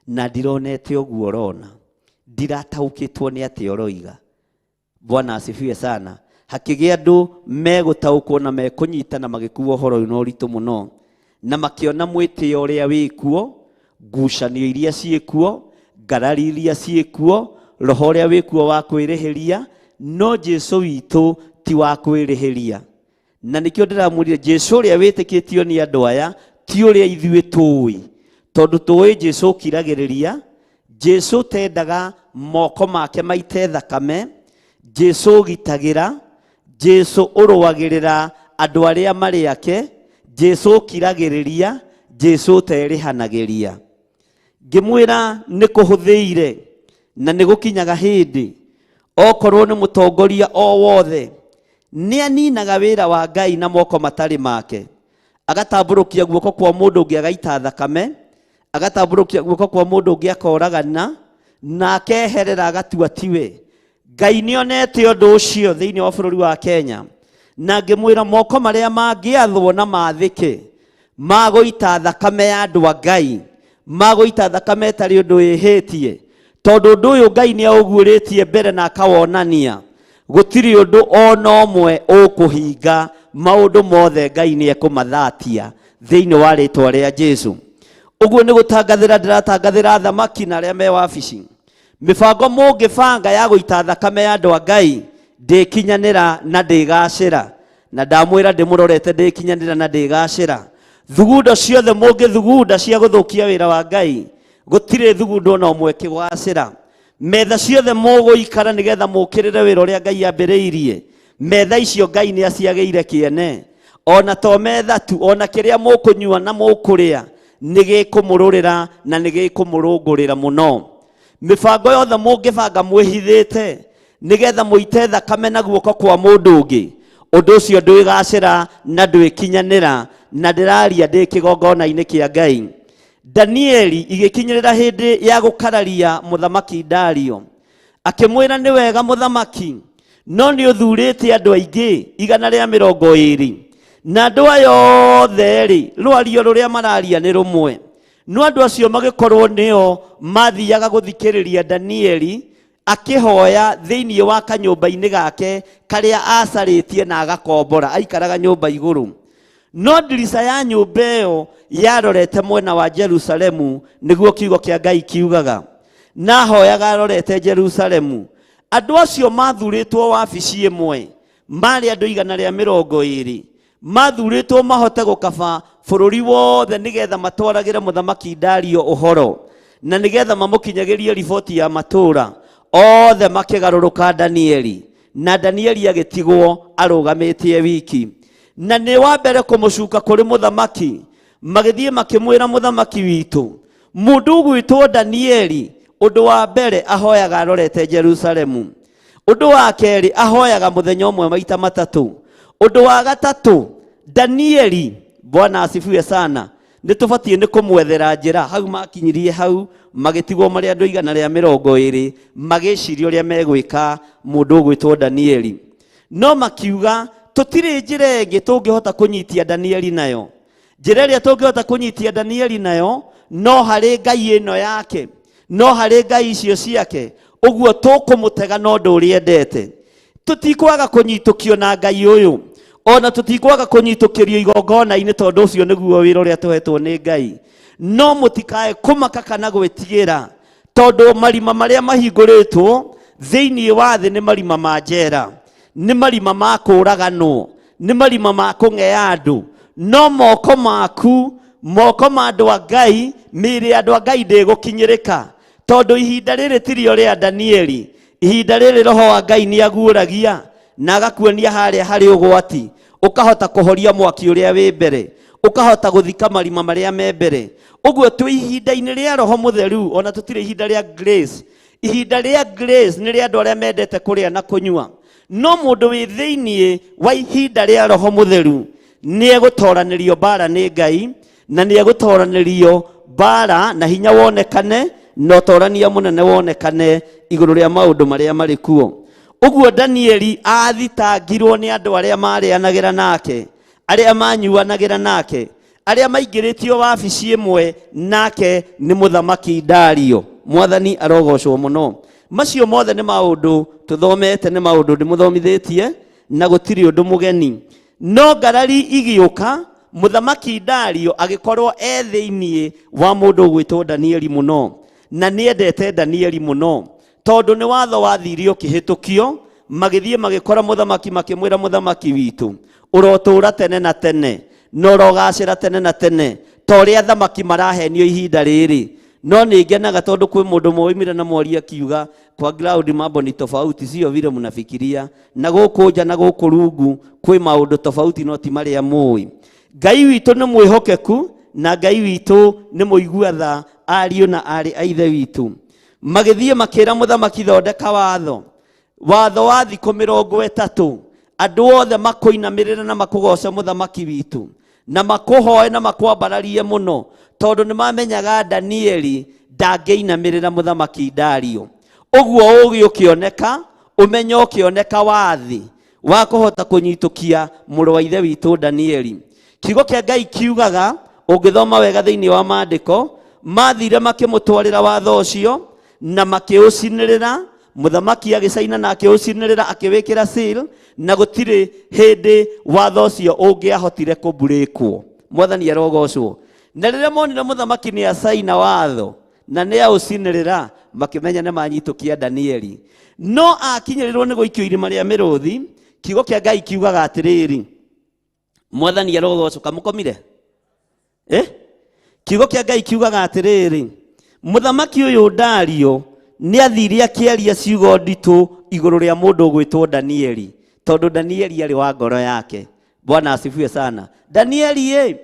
Speaker 4: na ndironete ũguo ũrona, ndirataũkĩtwo nĩ atĩ ũroiga. Bwana asifiwe sana. Hakĩgĩa andũ megũtaũkwo na mekũnyita na magĩkuo ũhoro ũyũ na ũritũ mũno, na makĩona mwĩtĩo ũrĩa wĩkuo, ngucanio iria ciĩkuo, ngarari iria ciĩkuo, roho ũrĩa wĩkuo wa kwĩrĩhĩria, no Jesu witũ ti wa kwĩrĩhĩria. Na nĩkĩo ndĩramwĩrire Jesu ũrĩa wĩtĩkĩtio nĩ andũ aya ti ũrĩa ithuĩ tũĩ, tondũ tũĩ Jesu kiragĩrĩria, Jesu tendaga moko make maite thakame, Jesu gitagĩra, Jesu ũrũagĩrĩra andũ arĩa marĩ ake, Jesu kiragĩrĩria, Jesu terĩhanagĩria. Ngĩmwĩra nĩ kũhũthĩire na nĩ gũkinyaga hĩndĩ, okorwo nĩ mũtongoria o wothe nĩ aninaga wĩra wa Ngai na moko matarĩ make, agatambũrũkia guoko kwa mũndũ ũngĩ agaita thakame, agatambũrũkia guoko kwa mũndũ ũngĩ akoragana, na akeherera agatua tiwe. Ngai nĩonete ũndũ ũcio thĩinĩ wa bũrũri wa Kenya, na ngĩmwĩra moko marĩa mangĩathwo na mathĩke magũita thakame ya andũ a Ngai, magũita thakame ĩtarĩ ũndũ wĩhĩtie, tondũ ũndũ ũyũ Ngai nĩ aũguũrĩtie mbere na akawonania. Gũtirĩ ũndũ ona ũmwe ũkũhinga, maũndũ mothe Ngai nĩ ekũmathatia thĩinĩ wa rĩtwa rĩa Jesu. Ũguo nĩ gũtangathĩra ndĩratangathĩra thamaki na arĩa me wabici, mĩbango mũngĩbanga ya gũita thakame ya andũ a Ngai ndĩkinyanĩra na ndĩgacĩra, na ndamwĩra ndĩmũrorete ndĩkinyanĩra na ndĩgacĩra. Thugunda ciothe mũngĩthugunda cia gũthũkia wĩra wa Ngai, gũtirĩ thugunda ona ũmwe ĩkĩgacĩra. Metha ciothe mũgũikara nĩgetha mũkĩrĩre wĩra ũrĩa Ngai ambĩrĩirie, metha icio Ngai nĩ aciagĩire kĩene. Ona to metha tu, ona kĩrĩa mũkũnyua na mũkũrĩa nĩ gĩkũmũrũrĩra na nĩ gĩkũmũrũngũrĩra mũno. Mĩbango yothe mũngĩbanga mwĩhithĩte nĩgetha mũite thakame na guoko kwa mũndũ ũngĩ, ũndũ ũcio ndwĩgacĩra na ndwĩkinyanĩra, na ndĩraria ndĩ kĩgongona-inĩ kĩa Ngai. Danieli igĩkinyĩrĩra hĩndĩ ya gũkararia mũthamaki Dario, akĩmwĩra nĩ wega mũthamaki, no nĩ ũthurĩte andũ aingĩ 120, na andũ aya othe rĩ, rwario rũrĩa mararia nĩ rũmwe. No andũ acio magĩkorwo nĩo mathiaga gũthikĩrĩria Danieli akĩhoya thĩinĩ wa kanyũmba-inĩ gake karĩa acarĩtie na agakombora, aikaraga nyũmba igũrũ. No ndirica ya nyũmba ĩyo yarorete mwena wa Jerusalemu, nĩguo kiugo kĩa Ngai kiugaga, na hoyaga arorete Jerusalemu. Andũ acio mathurĩtwo wabici ĩmwe marĩ andũ 120, mathurĩtwo mahote gũkaba bũrũri wothe nĩgetha matwaragĩre mũthamaki Dario ũhoro, na nĩgetha mamũkinyagĩrie riboti ya matũũra othe makĩgarũrũka Danieli, na Danieli agĩtigwo arũgamĩtie wiki. Na nĩ wa mbere kũmũcuka kũrĩ mũthamaki, magĩthiĩ makĩmwĩra mũthamaki witũ, mũndũ ũgwĩtwo Danieli, ũndũ wa mbere ahoyaga arorete Jerusalemu, ũndũ wa kerĩ ahoyaga mũthenya ũmwe maita matatũ, ũndũ wa gatatũ Danieli, Bwana asifiwe sana, nĩtũbatiĩ nĩ kũmwethera njĩra. Hau makinyirie hau magĩtigwo marĩ andũ 120 magĩciria ũrĩa megwĩka mũndũ ũgwĩtwo Danieli. No makiuga tutire njĩra ĩngĩ tũngĩhota kũnyitia Danieli nayo. Njĩra ĩrĩa tũngĩhota kũnyitia Danieli nayo no harĩ Ngai ĩno yake, no harĩ Ngai icio ciake. Ũguo tũkũmũtega na ũndũ ũrĩa endete. Tũtikwaga kũnyitũkio na Ngai ũyũ, ona tũtikwaga kũnyitũkĩrio igongona-inĩ, tondũ ũcio nĩguo wĩra ũrĩa tũhetwo nĩ Ngai. No mũtikae kũmaka kana gwĩtigĩra, tondũ marima marĩa mahingũrĩtwo thĩinĩ wa thĩ nĩ marima ma njera, nĩ marima ma kũũraganwo, nĩ marima ma kũng'ea andũ. No moko maku, moko ma andũ a Ngai, mĩĩrĩ andũ a Ngai ndĩgũkinyĩrĩka, tondũ ihinda rĩrĩ tirio rĩa Danieli. Ihinda rĩrĩ Roho wa Ngai nĩ aguũragia na agakuonia harĩa harĩ ũgwati, ũkahota kũhoria mwaki ũrĩa wĩ mbere, ũkahota gũthika marima marĩa me mbere. Ũguo twĩ ihinda-inĩ rĩa Roho Mũtheru, ona tũtirĩ ihinda rĩa grace. Ihinda rĩa grace nĩ rĩa andũ arĩa mendete kũrĩa na kũnyua. No mũndũ wĩ thĩinĩ wa ihinda rĩa Roho Mũtheru nĩ egũtoranĩrio mbara nĩ Ngai, na nĩ egũtoranĩrio mbara na hinya wonekane, na ũtorania mũnene wonekane igũrũ rĩa maũndũ marĩa marĩ kuo. Ũguo Danieli athitangirwo nĩ andũ arĩa marĩanagĩra nake, arĩa manyuanagĩra nake, arĩa maingĩrĩtio wabici ĩmwe nake nĩ mũthamaki Dario. Mwathani arogocwo mũno. Macio mothe nĩ maũndũ tũthomete, nĩ maũndũ ndĩmũthomithĩtie na gũtirĩ ũndũ mũgeni. No ngarari igĩũka, mũthamaki Dario agĩkorwo thĩinĩ wa mũndũ ũgwĩtwo Danieli mũno, na nĩ endete Danieli mũno, tondũ nĩ watho wathirio kĩhĩtũkio, magĩthiĩ magĩkora mũthamaki, makĩmwĩra mũthamaki witũ, ũrotũũra tene na tene, no ũrogacĩra tene na tene, ta ũrĩa athamaki marahenio ihinda rĩrĩ. No nĩ ngenaga tondũ kwĩ mũndũ moimire na mwaria akiuga kwa ground mambo ni tofauti, sio vile mnafikiria, na gũkũ nja na gũkũ rungu kwĩ maũndũ tofauti no ti marĩa mũĩ. Ngai witũ nĩ mwĩhokeku, na Ngai witũ nĩ mũigua tha ariũ na arĩ a ithe witũ. Magĩthiĩ makĩra mũthamaki thondeka watho, watho wa thikũ 30, andũ othe makũinamĩrĩra na makũgoca mũthamaki witũ, na makũhoe na makwambararie mũno, tondũ nĩ mamenyaga Danieli ndangĩinamĩrĩra mũthamaki Dario. Ũguo ũgĩ ũkĩoneka, ũmenyo ũkĩoneka wathi wa kũhota kũnyitũkia mũrũ wa ithe witũ Danieli. Kiugo kĩa Ngai kiugaga, ũngĩthoma wega thĩinĩ wa maandĩko, mathire makĩmũtwarĩra watho ũcio na makĩũcinĩrĩra. Mũthamaki agĩcaina na akĩũcinĩrĩra, akĩwĩkĩra seal, na gũtirĩ hĩndĩ watho ũcio ũngĩahotire kũmburĩkwo. Mwathani arogocwo. Na rĩrĩa monire mũthamaki nĩ acaina watho na nĩ aũcinĩrĩra, makĩmenya nĩ manyitũkia Danieli. No akinyĩrĩrwo nĩ gũikio irima rĩa mĩrũthi, kiugo kĩa Ngai kiugaga atĩrĩrĩ, Mwathani arogocwo. Kamũkomire? Kiugo kĩa Ngai kiugaga atĩrĩrĩ, mũthamaki ũyũ Dario nĩ athire akĩaria ciugo nditũ igũrũ rĩa mũndũ ũgwĩtwo Danieli, tondũ Danieli arĩ wa ngoro yake. Bwana asifiwe sana. Danieli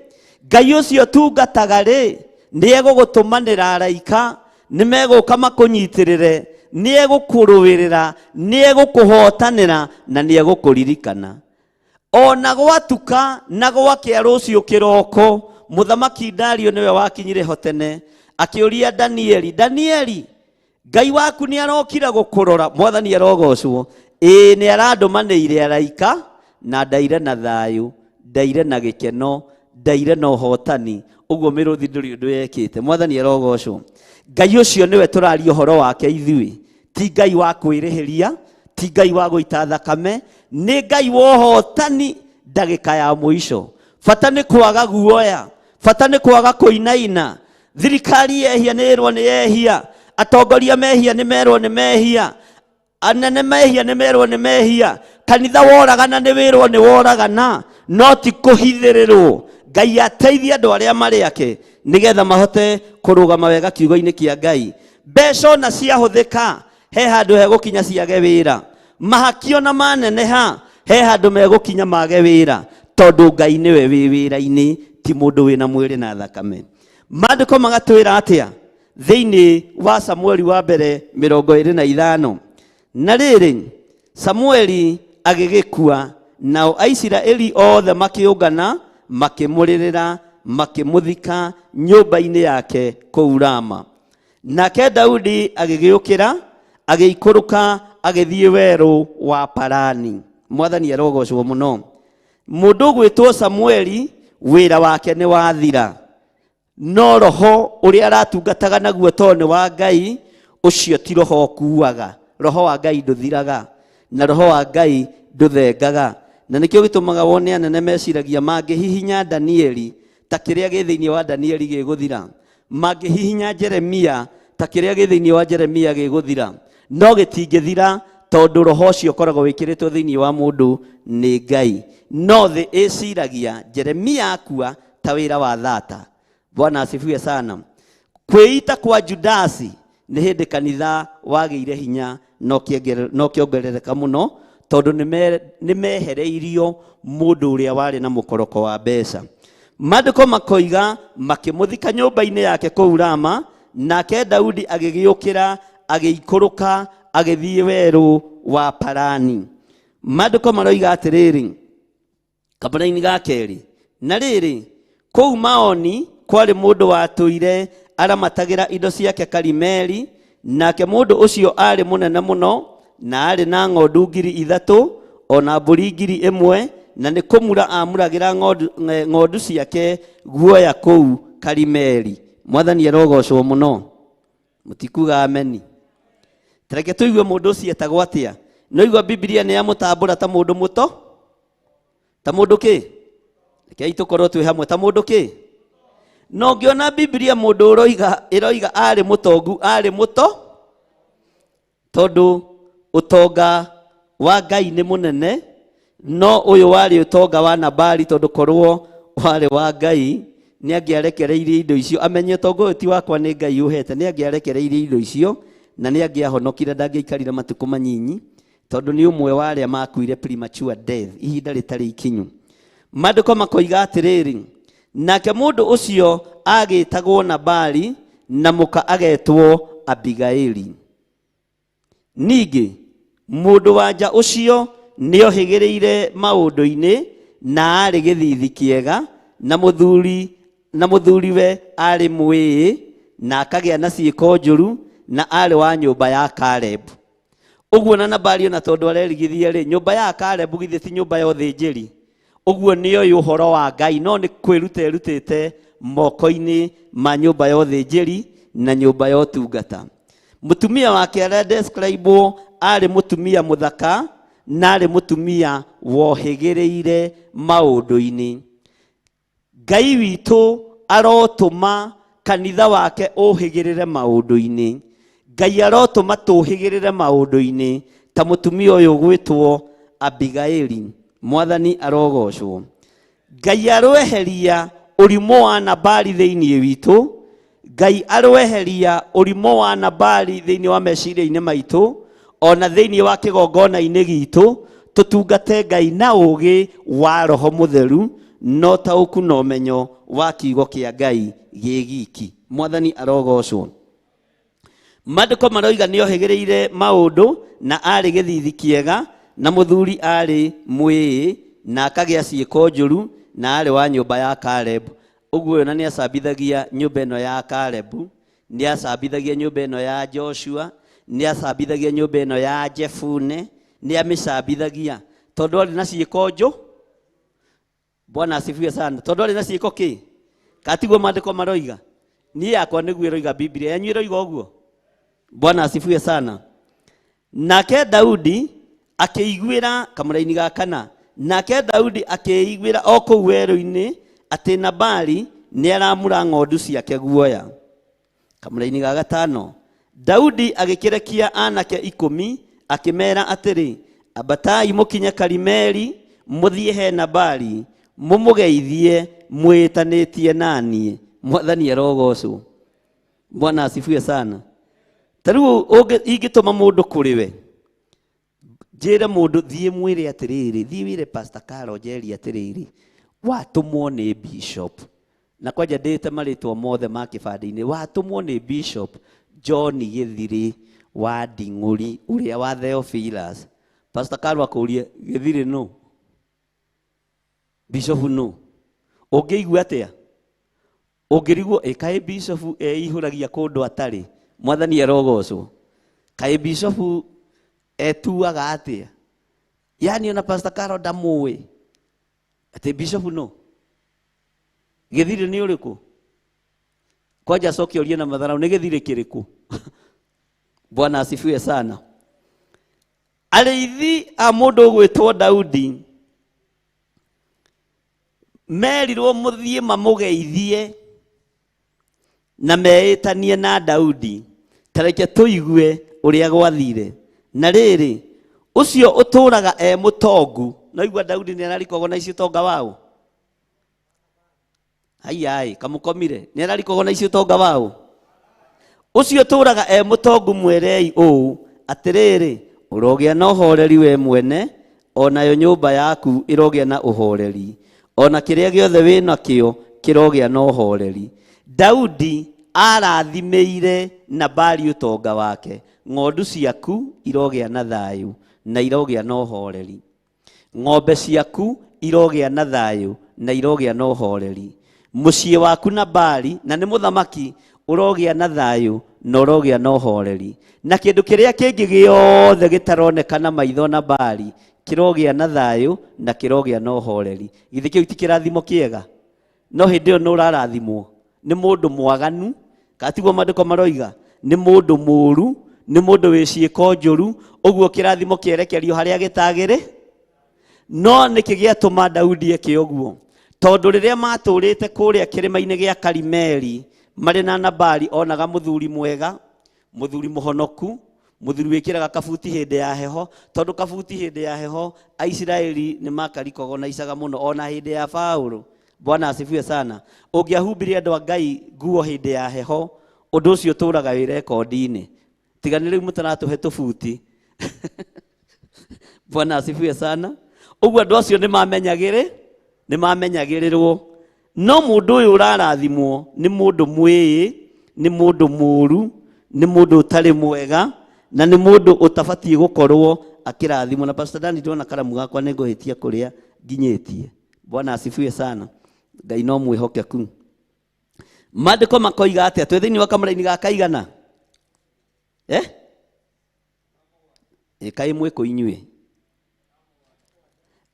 Speaker 4: Ngai ũcio tungataga nĩ egũgũtũmanĩra araika, nĩ megũka makũnyitĩrĩre, nĩ egũkũrũĩrĩra, nĩ egũkũhotanĩra, na nĩ egũkũririkana. Ona gwatuka na gwakĩa rũciũ kĩroko, mũthamaki Dario nĩwe wakinyire ho tene, akĩũria Danieli, Danieli, Ngai waku nĩ arokira gũkũrora. Mwathani arogocwo. Nĩ arandũmanĩire araika, na ndaire na thayũ, ndaire na gĩkeno, ndaire na ũhotani. Ũguo mĩrũthi ndũrĩ ũndũ yekĩte. Mwathani arogocwo. Ngai ũcio nĩwe tũraria ũhoro wake ithuĩ, ti Ngai wa kwĩrĩhĩria, ti Ngai wa gũita thakame, nĩ Ngai wa ũhotani ndagĩka ya mũico. Bata nĩ kwaga guoya, bata nĩ kwaga kũinaina. Thirikari yehia nĩ ĩrwo nĩ yehia, atongoria mehia nĩ merwo nĩ mehia, anene mehia nĩ merwo nĩ mehia, kanitha woragana nĩ wĩrwo nĩ woragana, no ti kũhithĩrĩrwo. Ngai ateithie andũ arĩa marĩ ake nĩgetha mahote kũrũgama wega kiugo-inĩ kĩa Ngai. Mbeca na ciahũthĩka, he handũ hegũkinya ciage wĩra. Mahakio na maneneha, he handũ megũkinya mage wĩra, tondũ Ngai nĩwe wĩ wĩra-inĩ, ti mũndũ wĩna mwĩrĩ na thakame. Maandĩko magatwĩra atĩa thĩinĩ wa Samueli wa mbere 25, na rĩrĩ Samueli agĩgĩkua, nao Aisiraeli othe makĩũngana, makĩmũrĩrĩra, makĩmũthika nyũmba-inĩ yake kũu Rama. Nake Daudi agĩgĩũkĩra, agĩikũrũka, agĩthiĩ werũ wa Parani. Mwathani arogocwo mũno. mundu gwitwo Samueli wira wake ni wathira, no roho uria aratungataga naguo tone wa Ngai ucio ti roho ukuaga. Roho wa Ngai nduthiraga na roho wa Ngai nduthengaga. Na nikio gitumaga wone anene meciragia mangihihinya Danieli ta kiria gi thiini wa Danieli giguthira, mangihihinya Jeremia ta kiria gi thiini wa Jeremia giguthira, no gitingithira tondu roho ucio koragwo wikiritwo thiini wa mundu ni Ngai. No thi iciragia Jeremia akua ta wira wa thata. Bwana asifiwe sana. Kwiita kwa Judasi ni hindi kanitha wagiire hinya no kiongerereka muno tondu ni mehereirio mundu uria wari na mukoroko wa mbeca. Maandiko makoiga makimuthika nyumba-ini yake kuu Rama, nake Daudi agigiukira agiikuruka agithie weru wa Parani. Maandiko maroiga atiriri kabura-ini ga keri, na riri kuu Maoni kwari mundu watuire aramatagira indo ciake Karimeli, nake mundu ucio ari munene muno na ari na ng'ondu 3,000 ona mburi 1,000, na ni kumura amuragira ng'ondu ciake guoya kuu Karimeli. Mwathani arogocwo muno. Mutikuga ameni. Tareke tuigue mundu ucio etagwo atia? No igua Biblia ni amutambura ta mundu muto, ta mundu ki? Rekei tukorwo twi hamwe ta mundu ki? No ngiona Biblia mundu iroiga ari mutongu ari muto tondu utonga wa Ngai ni munene, no uyu wari utonga wa Nabali tondu korwo wari wa Ngai ni angiarekereirie indo icio. Amenye utonga uyu ti wakwa ni Ngai uhete, ni angiarekereirie indo icio na ni angiahonokire, ndangiaikarire matuku manyinyi tondu ni umwe wa aria makuire premature death, ihinda ritari ikinyu. Maandiko makoiga atiriri, nake mundu ucio agitagwo Nabali na muka agetwo Abigaili. Ningi mundu wanja ucio niohigireire maundu-ini na ari githithi kiega, na muthuri we ari mwii na akagia na ciiko njuru na ari wa nyumba ya Caleb. Uguo na Nabali ona tondu arerigithia ri nyumba ya Caleb githi ti nyumba ya uthinjiri. Uguo ni oyo uhoro wa Ngai, no ni kwirutite moko-ini ma nyumba ya uthinjiri na nyumba ya utungata. Mutumia wake aredescribe ari mutumia muthaka na ari mutumia wohigireire maundu-ini. Ngai witu arotuma kanitha wake uhigirire maundu-ini. Ngai arotuma tuhigirire maundu-ini ta mutumia uyu gwitwo Abigaili. Mwathani arogocwo. Ngai arweheria urimo wa Nabali thiini witu. Ngai arweheria urimo wa Nabali thiini wa meciria-ini maitu, ona thiini wa kigongona-ini gitu, tutungate Ngai na ugi wa Roho Mutheru, no tauku na umenyo wa kiugo kia Ngai gigiki. Mwathani arogocwo. Maandiko maroiga niohigireire maundu na ari githithi kiega, na muthuri ari mwii na akagia ciiko njuru na ari wa nyumba ya Caleb. Uguo na ni acambithagia nyumba ino ya Caleb, ni acambithagia nyumba ino ya Joshua, ni acambithagia nyumba ino ya Jefune, ni amicambithagia tondu ari na ciiko nju. Bwana asifiwe sana. Tondu ari na ciiko ki? Katiguo maandiko maroiga. Ni yakwa niguo iroiga Biblia, yanyu iroiga uguo. Bwana asifiwe sana. Nake Daudi akiiguira kamura-ini ga kana, nake Daudi akiiguira o kuu weru-ini ati Nabali ni aramura ng'ondu ciake guoya. Kamura-ini ga gatano, Daudi agikirekia anake 10 akimera atiri, abatai mukinye Karimeli muthie he Nabali mumugeithie mwitanitie nanie. Mwathani arogocwo. Bwana asifiwe sana. Taru ingituma mundu kuriwe, njire mundu thie mwire atiriri, thie wire Pastor Carol Njeri atiriri, watumwo ni bishop, na kwanja ndite maritwa mothe ma kibandi-ini, watumwo ni Bishop John Githiri wa Nding'uri uria wa Theophilus. Pastor Carol akurie Githiri no, Bishop no, ungiigua atia? Ungirigwo kae Bishop ihuragia kundu atari. Mwathani arogocwo. Kae Bishop etuaga atia? Yani ona Pastor Carol ndamuwi. ati bishop no githire ni uriku kwaja soki orie na madharau ni githire kiriku. Bwana asifiwe sana. Arĩithi a mũndũ gwĩtwo Daudi merirwo mũthiĩ mamũgeithie na meĩtanie na Daudi. Tareke tũigue ũrĩa gwathire. Na rĩrĩ ũcio ũtũraga mũtongu, naigua Daudi nĩ ararikogo na icio tonga wao. Ai kamũkomire nĩ ararikogo na icio tonga wao. Ũcio ũtũraga mũtongu mwerei ũũ atĩrĩrĩ, ũrogĩa na ũhoreri we mwene, onayo nyũmba yaku ĩrogĩa na ũhoreri, ona kĩrĩa gĩothe wĩ nakĩo kĩrogĩa na ũhoreri. Daudi arathimĩire Nabali ũtonga wake, ng'ondu ciaku irogĩa na thayũ na irogĩa na ũhoreri, ng'ombe ciaku irogĩa na thayũ na irogĩa na ũhoreri, mũciĩ waku Nabali, na nĩ mũthamaki, ũrogĩa na thayũ na ũrogĩa na ũhoreri, na kĩndũ kĩrĩa kĩngĩ gĩothe gĩtaronekana maitho Nabali kĩrogĩa na thayũ na kĩrogĩa na ũhoreri. Githĩ kĩu ti kĩrathimo kĩega? No hĩndĩ ĩyo nĩ ũrarathimwo nĩ mũndũ mwaganu, katiguo maandĩko maroiga nĩ mũndũ mũũru, nĩ mũndũ wĩ ciĩko njũru, ũguo kĩrathimo kĩerekerio harĩa gĩtagĩrĩ. No nĩkĩ gĩatũma Daudi eke ũguo? Tondũ rĩrĩa matũrĩte kũrĩa kĩrĩma-inĩ gĩa Karimeli marĩ na Nabali, onaga mũthuri mwega, mũthuri mũhonoku, mũthuri wĩkĩraga kabuti hĩndĩ ya heho, tondũ kabuti hĩndĩ ya heho Aisiraeli nĩ makarikogo na isaga mũno, ona hĩndĩ ya Paulo. Bwana asifiwe sana. Ũngĩahumbire andũ a Ngai nguo hĩndĩ ya heho, ũndũ ũcio ũtũraga wĩ rekondi-inĩ. Tiga nĩ rĩu mũtaratũhe tũbuti. Bwana asifiwe sana. Ũguo andũ acio nĩ mamenyagĩrĩrwo. No mũndũ ũyũ ũrarathimwo nĩ mũndũ mwĩĩ, nĩ mũndũ mũũru, nĩ mũndũ ũtarĩ mwega, na nĩ mũndũ ũtabatiĩ gũkorwo akĩrathimwo. Na Pastor Dani, ndona karamu gakwa nĩ ngũhĩtia kũrĩa nginyĩtie. Bwana asifiwe sana. Ngai no mwĩhokeku. Maandĩko makoiga atĩa? Twĩ thĩinĩ wa kamũra-inĩ ga kaigana? Kaĩ mwĩkũ inyuĩ?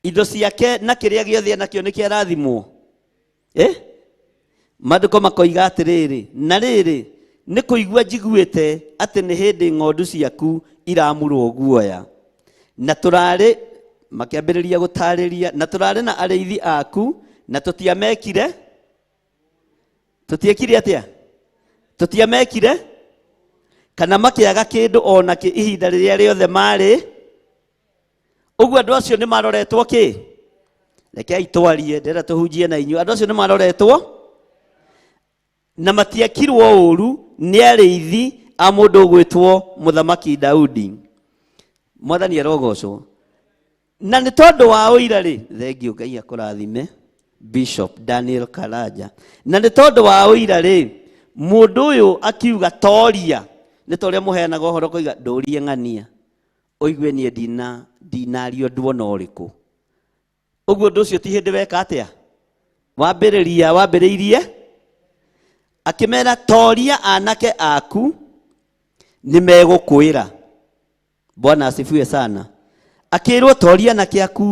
Speaker 4: Indo ciake na kĩrĩa gĩothe nakĩo nĩ kĩarathimwo. Maandĩko makoiga atĩrĩrĩ, na rĩrĩ nĩ kũigua njiguĩte atĩ nĩ hĩndĩ ng'ondu ciaku iramurwo guoya, na tũrarĩ, makĩambĩrĩria gũtarĩria, na tũrarĩ na arĩithi aku na tũtiamekire. Tũtiekire atĩa? Tũtiamekire kana makĩaga kĩndũ ona kĩ ihinda rĩrĩa rĩothe marĩ. Ũguo andũ acio nĩ maroretwo kĩ? Rekei twarie, ndĩrenda tũhunjie na inyuĩ. Andũ acio nĩ maroretwo na matiekirwo ũũru nĩ arĩithi a mũndũ ũgwĩtwo mũthamaki Daudi. Mwathani arogocwo. Na nĩ tondũ wa ũira rĩ, thengio Ngai akũrathime Bishop Daniel Karaja. Na nĩ tondũ wa ũira rĩ, mũndũ ũyũ akiuga toria, nĩ ta ũrĩa mũheanaga ũhoro koiga ndũrie ng'ania, ũigue niĩ ndinario nduona ũrĩkũ. Ũguo ũndũ ũcio ti hĩndĩ weka atĩa? Wambĩrĩirie akĩmera toria anake aku nĩ megũkwĩra. Bwana asifiwe sana. Akĩrwo toria anake aku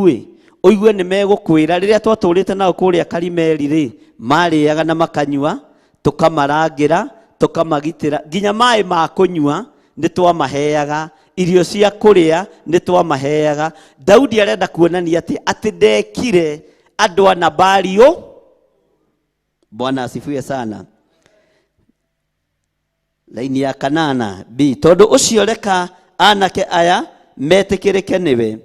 Speaker 4: ũigue nĩ megũkwĩra. Rĩrĩa twatũrĩte nao kũrĩa Karimeli rĩ, marĩaga na makanyua, tũkamarangĩra, tũkamagitĩra, nginya maĩ ma kũnyua nĩ twamaheaga, irio cia kũrĩa nĩ twamaheaga. Daudi arenda kuonania atĩ ndekire andũ a Nabali. Bwana asifiwe sana. Laini ya kanana B, tondũ ũcio reka anake aya metĩkĩrĩke nĩwe,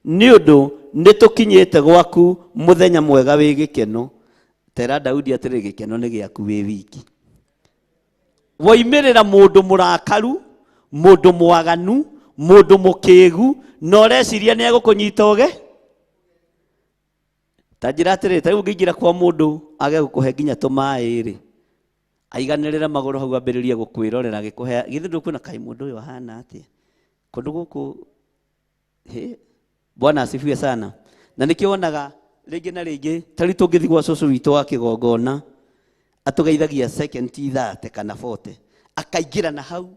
Speaker 4: nĩ ũndũ nĩ tũkinyĩte gwaku mũthenya mwega wĩ gĩkeno. Tera Daudi atĩrĩ gĩkeno nĩ gĩaku wĩ wiki. Woimĩrĩra mũndũ mũrakaru, mũndũ mwaganu, mũndũ mũkĩgu, na ũreciria nĩ egũkũnyita ũge? Ta njĩra atĩrĩ, ta rĩu ũngĩingĩra kwa mũndũ age gũkũhe nginya tũmaĩ rĩ, aiganĩrĩra magũrũ hau ambĩrĩrie gũkwĩrorera gĩkũhe, githĩ ndũkuona kaĩ mũndũ ũyũ ahana atĩa kũndũ gũkũ? Bwana asifiwe sana. Na nĩkĩo wonaga rĩngĩ na rĩngĩ, ta rĩu tũngĩthiĩ gwa cũcũ witũ wa kĩgongona, atũgeithagia second 30 kana 40, akaingĩra na hau,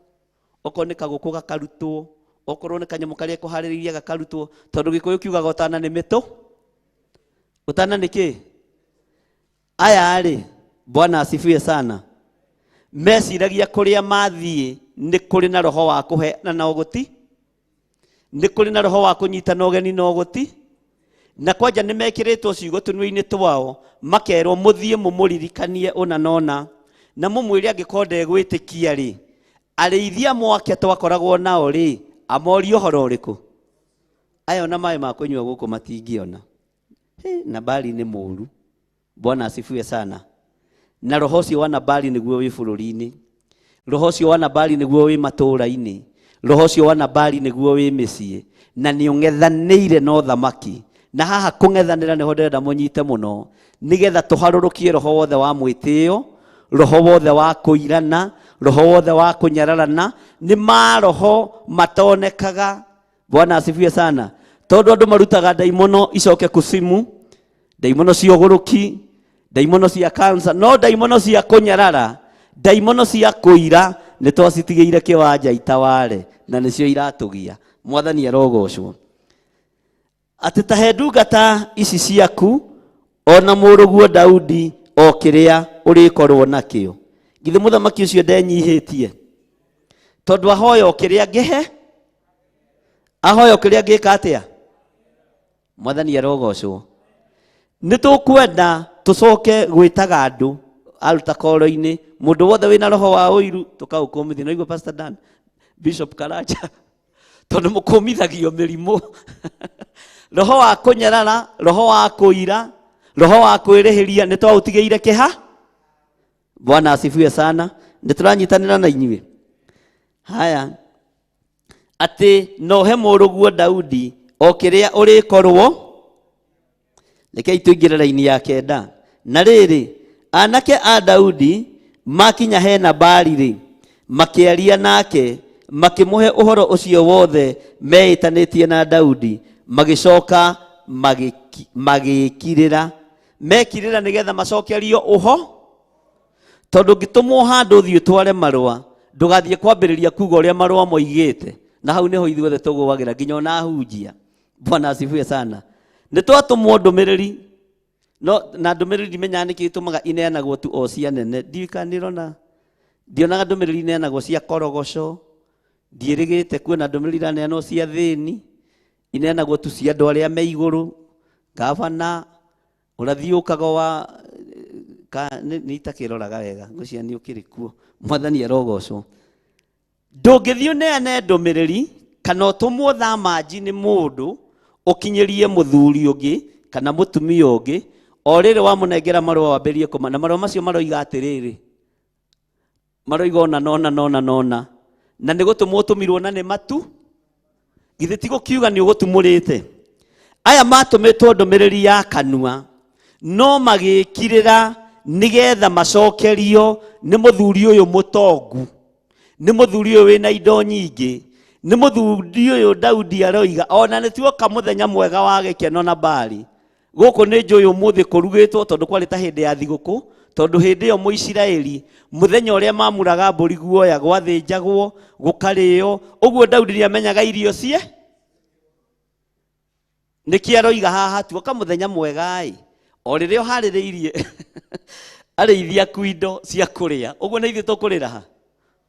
Speaker 4: okorwo nĩ kagũkũ gakarutwo, okorwo nĩ kanyamũ karĩa kũharĩrĩria gakarutwo, tondũ Gĩkũyũ kiugaga ũtana nĩ mĩtũ. Utana niki aya ari Bwana asifiwe sana. Mesiragia kuria mathie ni kuri na roho wa kuheana na uguti, ni kuri na roho wa kunyita na ugeni na uguti, na kwanja ni mekiritwo ciugo tunui-ini twao makerwo muthie mumuririkanie una nona na mumwire angikonde gwitikia ri arithia mwake twakoragwo nao ri amori uhoro uriku ayo na mai ma kunywa guku matingiona Nabali ni muru. Bwana asifiwe sana. Na roho ucio wa Nabali niguo wi bururi-ini, roho ucio wa Nabali niguo wi matura-ini, roho ucio wa Nabali niguo wi micii, na ni ung'ethaniire no thamaki. Na haha kung'ethanira niho ndenda munyite muno nigetha tuharurukie roho wothe wa mwitio, roho wothe wa kuirana, roho wothe wa kunyararana, ni maroho matonekaga. Bwana asifiwe sana. Tondu andu marutaga daimono icoke kusimu, daimono cia uguruki, daimono cia cancer, no daimono cia kunyarara, daimono cia kuira ni twacitigeire kiwanja itaware na nicio iratugia. Mwathani arogocwo. Ati tahe ndungata ici ciaku ona muruguo Daudi o kiria urikorwo nakio. Githe muthamaki ucio ndenyihitie tondu ahoya o kiria ngihe, ahoya o kiria ngika atia. Mwathani arogocwo. Nitukwenda tucoke gwitaga andu aruta koro-ini mundu wothe wina roho wa uiru tukaukumithia. No igua Pastor Dan, Bishop Karacha tondu mukumithagio mirimo roho wa kunyarara, roho wa kuira, roho wa kwirihiria ni twautigeire kiha. Bwana asifiwe sana. Nituranyitanira na inyuĩ. Haya ati nohe muruguo Daudi o kiria urikorwo. Rekei tuingire raini ya kenda. Na riri anake a Daudi makinya he Nabali ri makiaria nake makimuhe uhoro ucio wothe meitanitie na Daudi, magicoka magikirira mekirira nigetha macokerio uho. Tondu ngitumwo handu thiu tware marua ndugathie kwambiriria kuga uria marua moigite, na hau niho ithuothe tugwagira nginya ona hunjia. Bwana asifiwe sana. Ni twatumwo ndumiriri no na ndumiriri menya niki itumaga ineanagwo tu o cia nene. Ndikanirona ndionaga ndumiriri ineanagwo cia korogoco, ndirigite kuona ndumiriri ineanagwo cia thini, ineanagwo tu cia andu aria me iguru, gavana urathiukaga wa ni itakiroraga wega gucia ni ukiri kuo. Mwathani arogocwo. Ndungithio neane ndumiriri kana utumwo thamaji ni mundu ukinyerie muthuri ungi kana mutumia ungi o riri wa munengera marua wambirie kuma na marua macio maroiga atiriri, maroiga ona nona na ni gutumwo tumirwo na ni matu. Githe ti gukiuga ni ugutumurite. Aya matumitwo ndumiriri ya kanua no magikirira nigetha macokerio ni muthuri uyu mutongu, ni muthuri uyu wina indo nyingi, ni muthuri uyu Daudi aroiga ona nituoka muthenya mwega wa gikeno Nabali guku ni njuyu muthi kurugitwo tondu kwari ta hindi ya thiguku. Tondu hindi yo Muisiraeli muthenya uria mamuraga mburi guoya gwathinjagwo gukario, uguo Daudi ni amenyaga irio cie. Niki aroiga haha tuoka muthenya mwega o riria haririirie arithia kwindo cia kuria, uguo ni ithu tukurira ha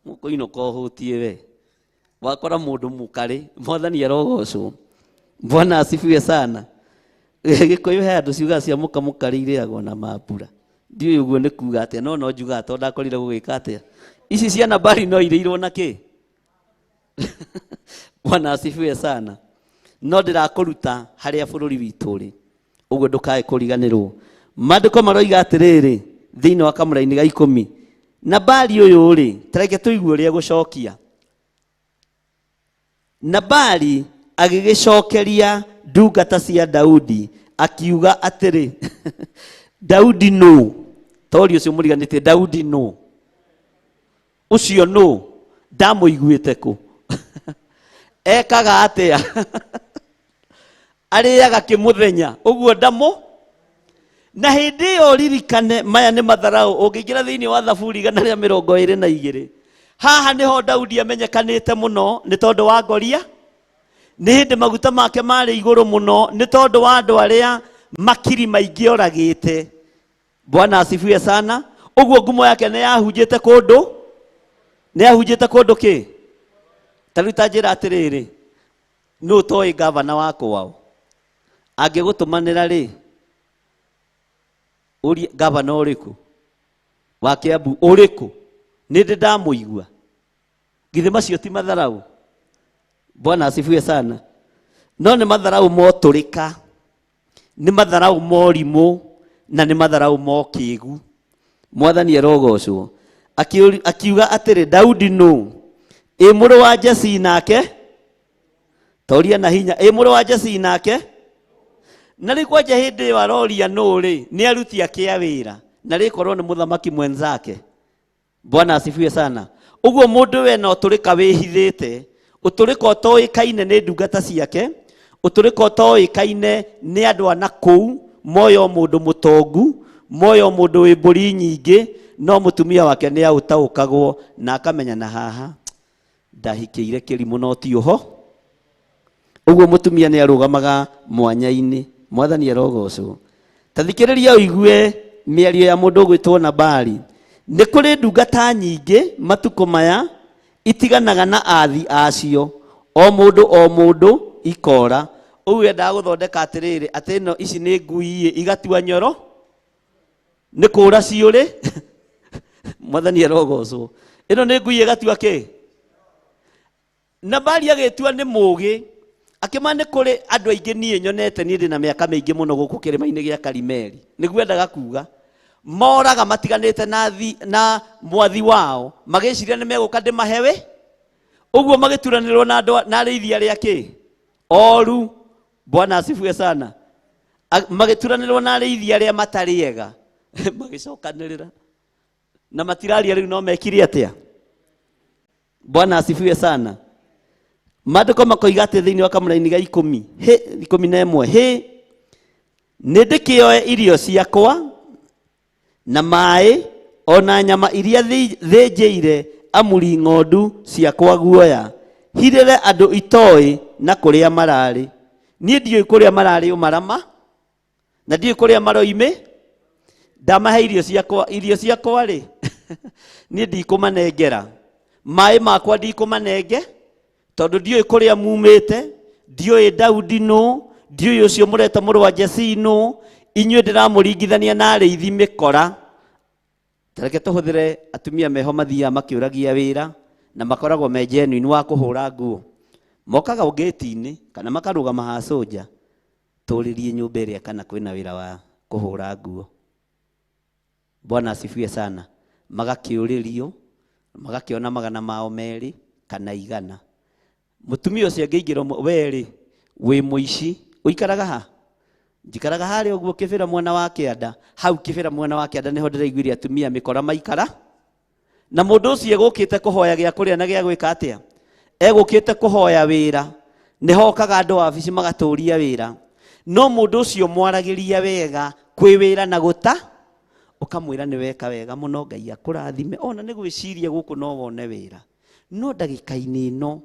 Speaker 4: mukoino kohutie we wakora mundu mukari. Mwathani arogocwo. Bwana asifiwe sana. Gikuyu he andu ciuga cia mukari iriagwo na mambura. Ndiui uguo ni kuga atia no njuga tondu ndakorire gugika atia. Ici cia Nabali no iriirwo na ki? Bwana asifiwe sana. No ndirakuruta haria bururi witu ri, uguo ndukae kuriganirwo. Maandiko maroiga atiriri thiini wa kamuraini ga 10 Nabali uyu ri tareke tuigue uria gucokia. Nabali agigicokeria ndungata cia Daudi akiuga atiri Daudi no. Tori ucio muriganite Daudi no. Ucio no ndamuiguite ku ekaga atia ariaga kimuthenya uguo ndamo. Na hindi yo ririkane maya ni matharau. Ungingira thiini wa Thaburi 122 haha niho Daudi amenyekanite muno ni tondu wa ngoria. Ni hindi maguta make mari iguru muno ni tondu wa andu aria makiri maingĩ oragĩte. Bwana asifiwe sana. Ũguo ngumo yake nĩ yahunjĩte kũndũ, nĩ yahunjĩte kũndũ kĩ? Tarĩu ta njĩra atĩrĩrĩ, nũ toĩ gavana wako wao angĩgũtũmanĩra rĩ, ũrie gavana ũrĩkũ wa Kiambu ũrĩkũ, nĩndĩ ndamũigua, githĩ macio ti matharau? Bwana asifiwe sana. No nĩ matharau motũrĩka, nĩ matharau morimũ, na nĩ matharau mokĩgu. Mwathani arogocwo. Akiuga atĩrĩ, Daudi nũ? Mũrũ wa Jesii nake? Toria na hinya, mũrũ wa Jesii nake? Na rĩu kwanja hĩndĩ ĩyo aroria nũ rĩ, nĩ aruti ake a wĩra, na rĩkorwo nĩ mũthamaki mwenzake. Bwana asifiwe sana. Ũguo mũndũ we no ũtũrĩka wĩhithĩte, ũtũrĩka ũtoĩkaine nĩ ndungata ciake, ũtũrĩka ũtoĩkaine nĩ andũ ana kũu, moyo mũndũ mũtongu, moyo mũndũ wĩ mbũri nyingĩ, no mũtumia wake nĩ aũtaũkagwo na akamenya na haha ndahikĩire kĩrimũ no ti ũho. Ũguo mũtumia nĩ arũgamaga mwanya-inĩ. Mwathani arogocwo. Ta thikĩrĩria ũigue mĩario ya mũndũ ũgwĩtwo Nabali. Nĩ kũrĩ ndungata nyingĩ matukũ maya itiganaga na athi acio, o mũndũ ikora. Ũguo endaga gũthondeka atĩrĩrĩ, atĩ ĩno ici nĩ ngui igatua nyoro, nĩ kũra ciũrĩ. Mwathani arogocwo. Ĩno nĩ ngui igatua kĩ? Nabali agĩtua nĩ mũũgĩ, akĩmana nĩ kũrĩ andũ aingĩ niĩ nyonete, niĩ ndĩ na mĩaka mĩingĩ mũno gũkũ kĩrĩma-inĩ gĩa Karimeli, nĩguo endaga kuga moraga matiganĩte na mwathi wao, magĩciria nĩ megũka ndĩmahewe. Ũguo magĩturanĩrwo na arĩithia arĩa kĩ? Oru. Bwana asifiwe sana. Magĩturanĩrwo na arĩithia arĩa matarĩega, magĩcokanĩrĩra na matiraria rĩu no mekire atĩa? Bwana asifiwe sana. Maandĩko makoiga atĩ thĩinĩ wa kamũra-inĩ ga 11, nĩndĩkĩoe irio ciakwa na maĩ ona nyama iria thĩnjĩire amuri ng'ondu ciakwa guoya, hirĩre andũ itoĩ na kũrĩa mararĩ. Niĩ ndiũĩ kũrĩa mararĩ ũmarama, na ndiũĩ kũrĩa maroimĩ. Ndamahe irio ciakwa rĩ, niĩ ndikũmanengera. Maĩ makwa ndikũmanenge, tondũ ndiũĩ kũrĩa mumĩte, ndiũĩ Daudi nũ, ndiũĩ ũcio mũreta mũrũ wa Jesii nũ, inyuĩ ndĩramũringithania na arĩithi mĩkora. Tareke tũhũthĩre atumia meho mathiaga makĩũragia wĩra, na makoragwo me genuine wa kũhũra nguo. Mokaga ũgĩti-inĩ kana makarũgama haha soja, tũrĩrie nyũmba ĩrĩa kana kwĩna wĩra wa kũhũra nguo. Bwana asifiwe sana. Magakĩũrĩrio, magakĩona magana mao merĩ kana igana. Mũtumia ũcio angĩingĩra, we rĩ, wĩ mũici, ũikaraga ha? Njikaraga harĩa ũguo kĩbĩra mwena wa kĩanda. Hau kĩbĩra mwena wa kĩanda nĩho ndĩraiguire atumia mĩkora maikara. Na mũndũ ũcio egũkĩte kũhoya gĩa kũrĩa na gĩa gwĩka atĩa? Egũkĩte kũhoya wĩra. Nĩho okaga andũ a wabici magatũria wĩra. No mũndũ ũcio mwaragĩria wega kwĩ wĩra na gũta, ũkamwĩra nĩ weka wega mũno, Ngai akũrathime, ona nĩ gwĩciria gũkũ no wone wĩra. No ndagĩka-inĩ ĩno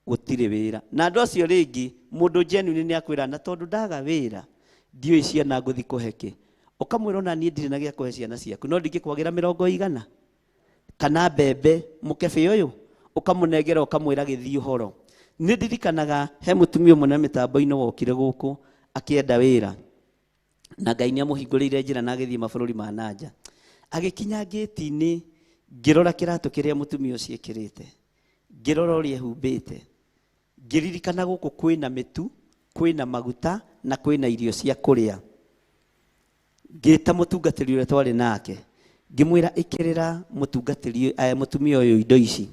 Speaker 4: gũtirĩ wĩra. Na andũ acio rĩngĩ mũndũ genuine nĩ akwĩra, na tondũ ndaga wĩra ndiũĩ ciana ngũthi kũheke. Ũkamwĩra ona niĩ ndirĩ na gĩa kũhe ciana ciaku, no ndingĩkwagĩra 100 kana mbembe mũkebe ũyũ, ũkamũnengera ũkamwĩra gĩthiĩ ũhoro. Nĩ ndirikanaga he mũtumia ũmwe na mĩtambo-inĩ wokire gũkũ akĩenda wĩra, na Ngai nĩ amũhingũrĩire njĩra na agĩthiĩ mabũrũri ma nanja. Agĩkinya gĩti-inĩ, ngĩrora kĩratũ kĩrĩa mũtumia ũcio ekĩrĩte, ngĩrora ũrĩa ehumbĩte, ngĩririkana gũkũ kwĩna mĩtu, kwĩna maguta na kwĩna irio cia kũrĩa. Ngĩta mũtungatĩri ũrĩa twarĩ nake, ngĩmwĩra ĩkĩrĩra mũtumia ũyũ indo ici.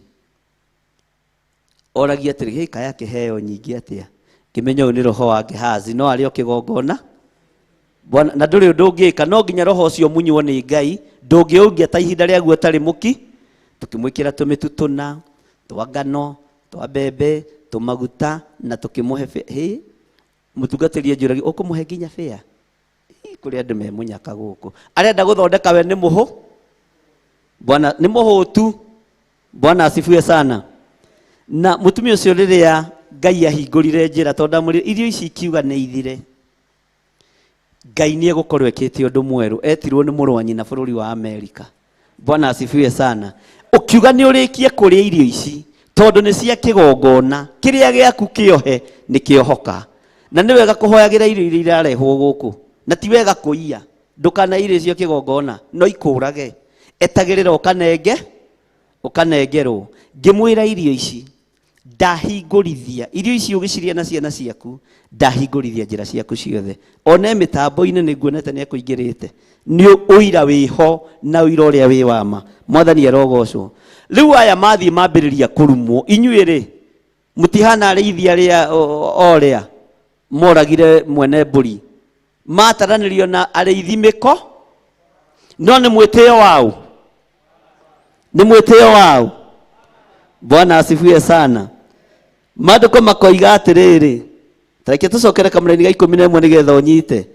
Speaker 4: Oragia atĩrĩ, gĩka yake heo nyingĩ atĩa? Ngĩmenya ũyũ nĩ roho wa Gehazi, no arĩ o kĩgongona. Na ndũrĩ ũndũ ũngĩka, no nginya roho ũcio munywo nĩ Ngai, ndũngĩũngia ta ihinda rĩaguo tarĩ mũki. Tũkĩmwĩkĩra tũmĩtu tũna, twa ngano, twa mbembe, tũmaguta, na tũkĩmũhe mũtungatĩri anjũragia, ũkũmũhe nginya bĩa? Kũrĩ andũ me mũnyaka gũkũ. Arenda gũthondeka we nĩ mũhũ. Bwana nĩ mũhũtu. Bwana asifiwe sana. Na mũtumia ũcio rĩrĩa Ngai ahingũrire njĩra, tondũ amũrire irio ici ikiuga nĩ ithire, Ngai nĩ egũkorwo ekĩte ũndũ mwerũ. Etirwo nĩ mũrũ wa nyina bũrũri wa Amerika. Bwana asifiwe sana. Ukiuga nĩ ũrĩkie kũrĩa irio ici tondũ nĩ cia kĩgongona, kĩrĩa gĩaku kĩohe nĩ kĩohoka. Na nĩ wega kũhoyagĩra irio iria irarehwo gũkũ, na ti wega kũiya. Ndũkana irio cia kĩgongona no ikũrage. Etagĩrĩra ũkanengerwo. Ngĩmwĩra irio ici ndahingũrithia, irio ici ũgĩciria na ciana ciaku, ndahingũrithia njĩra ciaku ciothe. Ona mĩtambo-inĩ nĩ nguonete nĩ ekũingĩrĩte. Nĩ ũira wĩho na ũira ũrĩa wĩ wama. Mwathani arogocwo. Rĩu aya mathiĩ mambĩrĩria kũrumwo. Inyuĩ rĩ, mũtihana arĩithia rĩa orĩa moragire mwene mbũri. Mataranĩrio na arĩithi mĩko, no nĩ mwĩtĩo wao. Nĩ mwĩtĩo wao. Bwana asifiwe sana. Maandĩko makoiga atĩrĩrĩ, tareke tũcokere kamũra-inĩ ga 11 nĩgetha ũnyite.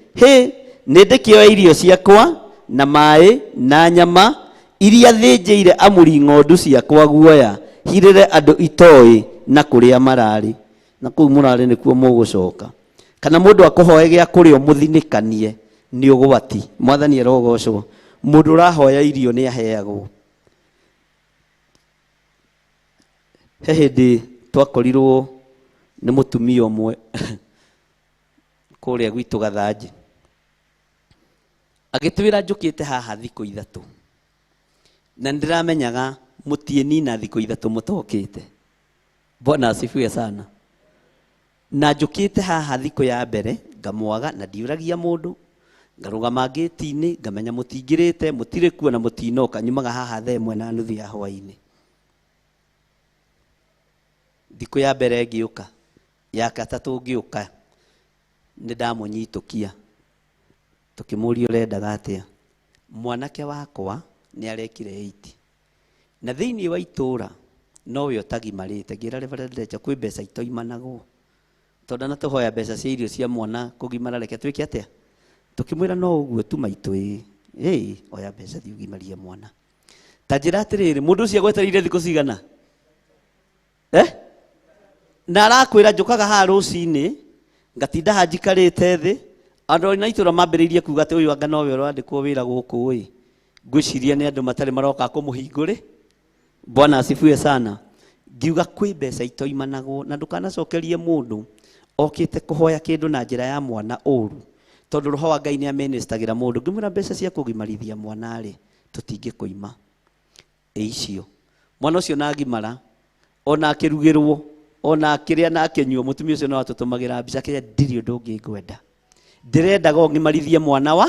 Speaker 4: Nĩ ndĩkĩoya irio ciakwa na maĩ na nyama iria thĩnjĩire amũri ng'ondu ciakwa guoya, hirĩre andũ itoĩ na kũrĩa mararĩ. Na kũu mũrarĩ nĩkuo mũgũcoka. Kana mũndũ akũhoe gĩa kũrĩa mũthinĩkanie nĩ ũgwati. Mwathani arogocwo. Mũndũ ũrahoya irio nĩ aheagwo. He hĩndĩ twakorirwo nĩ mũtumia ũmwe kũrĩa gwitũ Gathanji, agĩtwĩra njũkĩte haha thikũ 3 na ndiramenyaga mũtiĩnina thikũ 3 mũtokĩte. Bwana asifiwe sana. Na njũkĩte haha thikũ ya mbere ngamwaga na ndiũragia mũndũ, ngarũgama ngĩti-inĩ ngamenya mũtingĩrĩte, mũtirĩ kuo na mũtinoka, nyumaga haha 1:30 ya hwaĩ-inĩ. Thikũ ya mbere ngĩũka, ya gatatũ ngĩũka, nĩ ndamũnyitũkia. Tukĩmũria ũrendaga atĩa? Mwanake wakwa nĩ arekire 8 na thĩinĩ wa itũra nowe ũtagimarĩte. Ngĩra Reverend Lecha, kwĩ mbeca itoimanagwo, tondũ na tũhoya mbeca cia irio cia mwana kũgimara, reke twĩke atĩa? Tukĩmwĩra no ũguo tu maitũ, oya mbeca thiĩ ũgimarie mwana. Ta njĩra atĩrĩrĩ, mũndũ ũcio agwetereire thikũ cigana? Na arakwĩra njũkaga haha rũcinĩ ngatinda haha njikarĩte thĩ, andũ na itũra mambĩrĩirie kuuga atĩ ũyũ anga nowe ũrandĩkwo wĩra gũkũ. Ngwĩciria nĩ andũ matarĩ maroka kũmũhingũrĩ. Bwana asifiwe sana. Ngiuga kwĩ mbeca itoimanagwo, na ndũkanacokerie mũndũ okĩte kũhoya kĩndũ na njĩra ya mwana ũru, tondũ roho wa Ngai nĩ aministagĩra mũndũ. Ngĩmwĩra mbeca cia kũgimarithia mwana-rĩ tũtingĩkũima. Icio mwana ũcio nagimara, ona akĩrugĩrwo, ona akĩrĩa na akĩnyua, mũtumia ũcio no atũtũmagĩra mbica, kĩrĩa ndirĩ ũndũ ũngĩ ngwenda. Ndĩrendaga ũgimarithie mwana wa.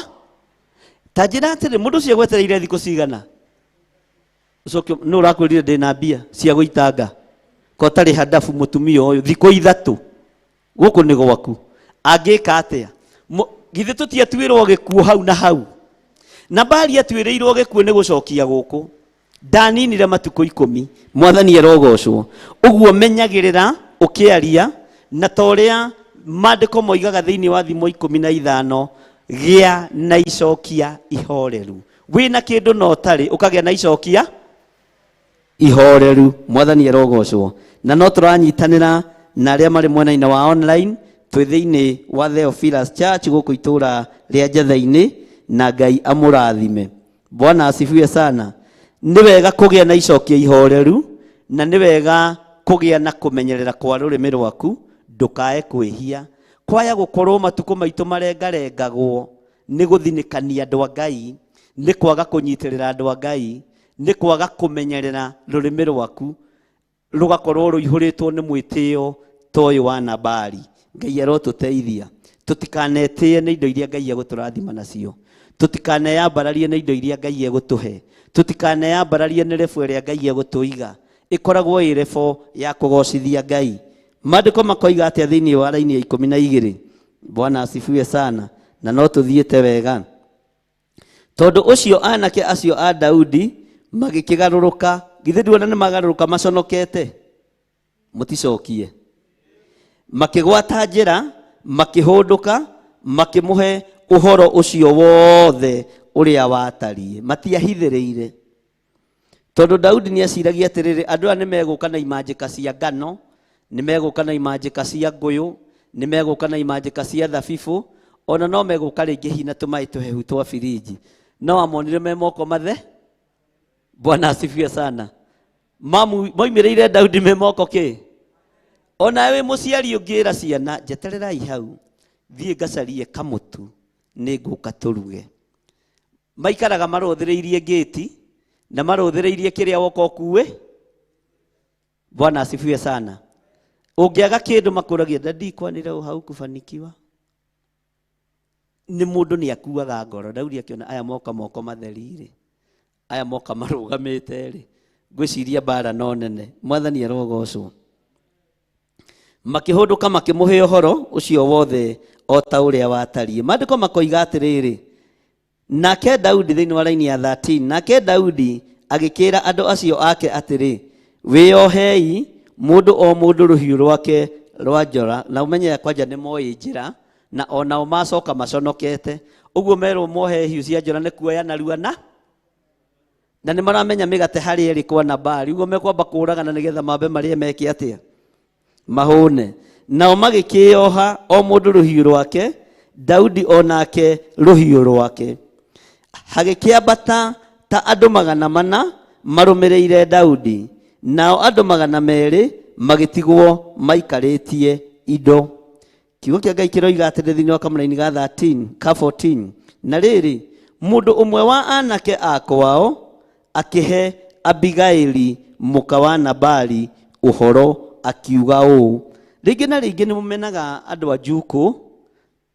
Speaker 4: Ta njĩra atĩrĩ, mũndũ ũcio agwetereire thikũ cigana? Ũcoke nĩ ũrakwĩrire ndĩna mbia cia gũitanga, ko tarĩ hadafu mũtumia ũyũ thikũ 3 gũkũ nĩ gwaku. Angĩka atĩa? Githĩ tũtiatuĩrwo gĩkuũ hau na hau? Na mbari atuĩrĩirwo gĩkuũ nĩ gũcokia gũkũ. Ndaninire matukũ 10. Mwathani arogocwo. Ũguo menyagĩrĩra ũkĩaria, na torĩa maandĩko moigaga thĩinĩ wa thimo 15, gĩa na icokia ihoreru. Wĩna kĩndũ no tarĩ ũkagĩa na icokia ihoreru. Mwathani arogocwo. Na no tũranyitanĩra na arĩa marĩ mwena-inĩ wa online, twĩ thĩinĩ wa Theophilus Church gũkũ itũra rĩa Njatha-inĩ, na Ngai amũrathime. Bwana asifiwe sana. Nĩ wega kũgĩa na icokia ihoreru, na nĩ wega kũgĩa na kũmenyerera kwa rũrĩmĩ rwaku, ndũkae kwĩhia. Kwaya gũkorwo matukũ maitũ marengarengagwo nĩ gũthinĩkania andũ a Ngai, nĩ kwaga kũnyitĩrĩra andũ a Ngai, nĩ kwaga kũmenyerera rũrĩmĩ rwaku, rũgakorwo rũihũrĩtwo nĩ mwĩtĩo toyũ wa Nabali. Ngai arotũteithia tũtikanetĩe nĩ indo iria Ngai egũtũrathima nacio, tũtikaneyambararie nĩ indo iria Ngai egũtũhe, tũtikaneyambararie nĩ rebo ĩrĩa Ngai egũtũiga. Ĩkoragwo ĩ rebo ya kũgocithia Ngai. Maandĩko makoiga atĩa thĩinĩ wa raini ya 12? Bwana asifiwe sana. Na no tũthiĩte wega, tondũ ũcio anake acio a Daudi magĩkĩgarũrũka. Githĩ nduona nĩ magarũrũka maconokete? Mũticokie. Makĩgwata njĩra, makĩhũndũka, makĩmũhe ũhoro ũcio wothe ũrĩa watariĩ, matiahithĩrĩire. Tondũ Daudi nĩ aciragia atĩrĩrĩ, andũ aya nĩ megũka na imanjĩka cia ngano, nĩ megũka na imanjĩka cia ngũyũ, nĩ megũka na imanjĩka cia thabibũ, ona no megũka rĩngĩ hina tũmaĩ tũhehu twa firiji no amonire me moko mathe. Bwana asifiwe sana. Moimĩrĩire Daudi me moko kĩ? Ona we mũciari ũngĩra ciana njetererai hau thiĩ ngacarie kamũtu nĩ ngũka tũruge. Maikaraga marũthĩrĩirie gate na marũthĩrĩirie kĩrĩa woka ũkuwe. Bwana asifiwe sana. Ũngĩaga kĩndũ makũragia ndandikwanĩra hau kufanikiwa. Nĩ mũndũ nĩ akuaga ngoro. Daudi akiona aya moka moko matheri-rĩ, aya moka marũgamĩte-rĩ, ngwĩciria bara no nene. Mwathani arogocwo. Makĩhũndũka makĩmũhe ũhoro ũcio wothe o ta ũrĩa watariĩ. Maandĩko makoiga atĩrĩrĩ, nake Daudi thĩinĩ wa raini ya 13, nake Daudi agĩkĩra andũ acio ake atĩrĩ, wĩohei mũndũ o mũndũ rũhiũ rwake rwa njora. Na ũmenye kwanja nĩ moĩ njĩra na onao macoka maconokete. Ũguo merwo mohe hiũ cia njora nĩ kuoya narua na nĩ maramenya mĩgate harĩa ĩrĩ kwa Nabali. Ũguo mekwamba kũũragana nĩgetha mambe marĩa meke atĩa mahũne. Nao magĩkĩoha o mũndũ rũhiũ rwake, Daudi onake rũhiũ rwake. Hagĩkĩambata ta andũ 400 marũmĩrĩire Daudi, nao andũ 200 magĩtigwo maikarĩtie indo. Kiugo kĩa Ngai kĩroiga atĩrĩ thĩinĩ wa kamũra-inĩ ga 14, na rĩrĩ mũndũ ũmwe wa anake a kwao akĩhe Abigaili mũka wa Nabali ũhoro akiuga ũũ. Rĩngĩ na rĩngĩ nĩ mũmenaga andũ a Juku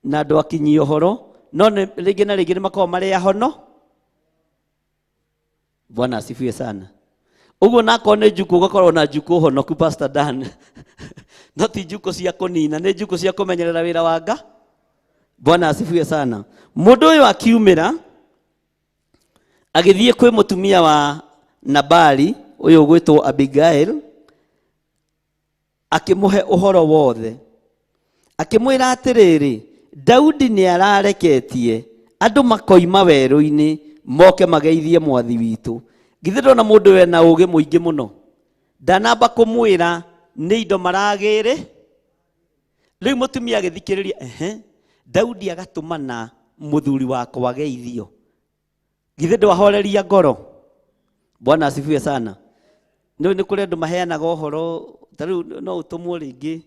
Speaker 4: na andũ akinyi ũhoro, no rĩngĩ na rĩngĩ nĩ makoragwo marĩ ahono. Bwana asifiwe sana. Ũguo nako nĩ Juku ũgakorwo na Juku honoku Pastor Dan. No ti Juku cia kũnina, nĩ Juku cia kũmenyerera wĩra wa Ngai. Bwana asifiwe sana. Mũndũ ũyũ akiumĩra agĩthiĩ kwĩ mũtumia wa Nabali ũyũ ũgwĩtwo Abigail, akĩmũhe ũhoro wothe. Akĩmwĩra atĩrĩrĩ, Daudi nĩ arareketie andũ makoima werũ-inĩ moke mageithie mwathi witũ. Githĩ ndona mũndũ wena ũũgĩ mũingĩ mũno. Ndanamba kũmwĩra nĩ indo maragĩrĩ. Rĩu mũtumia agĩthikĩrĩria, Daudi agatũmana mũthuri wakwa ageithio. Githĩ ndwahoreria ngoro. Bwana asifiwe sana. Nĩ kũrĩ andũ maheanaga ũhoro, tarĩu no ũtũmwo rĩngĩ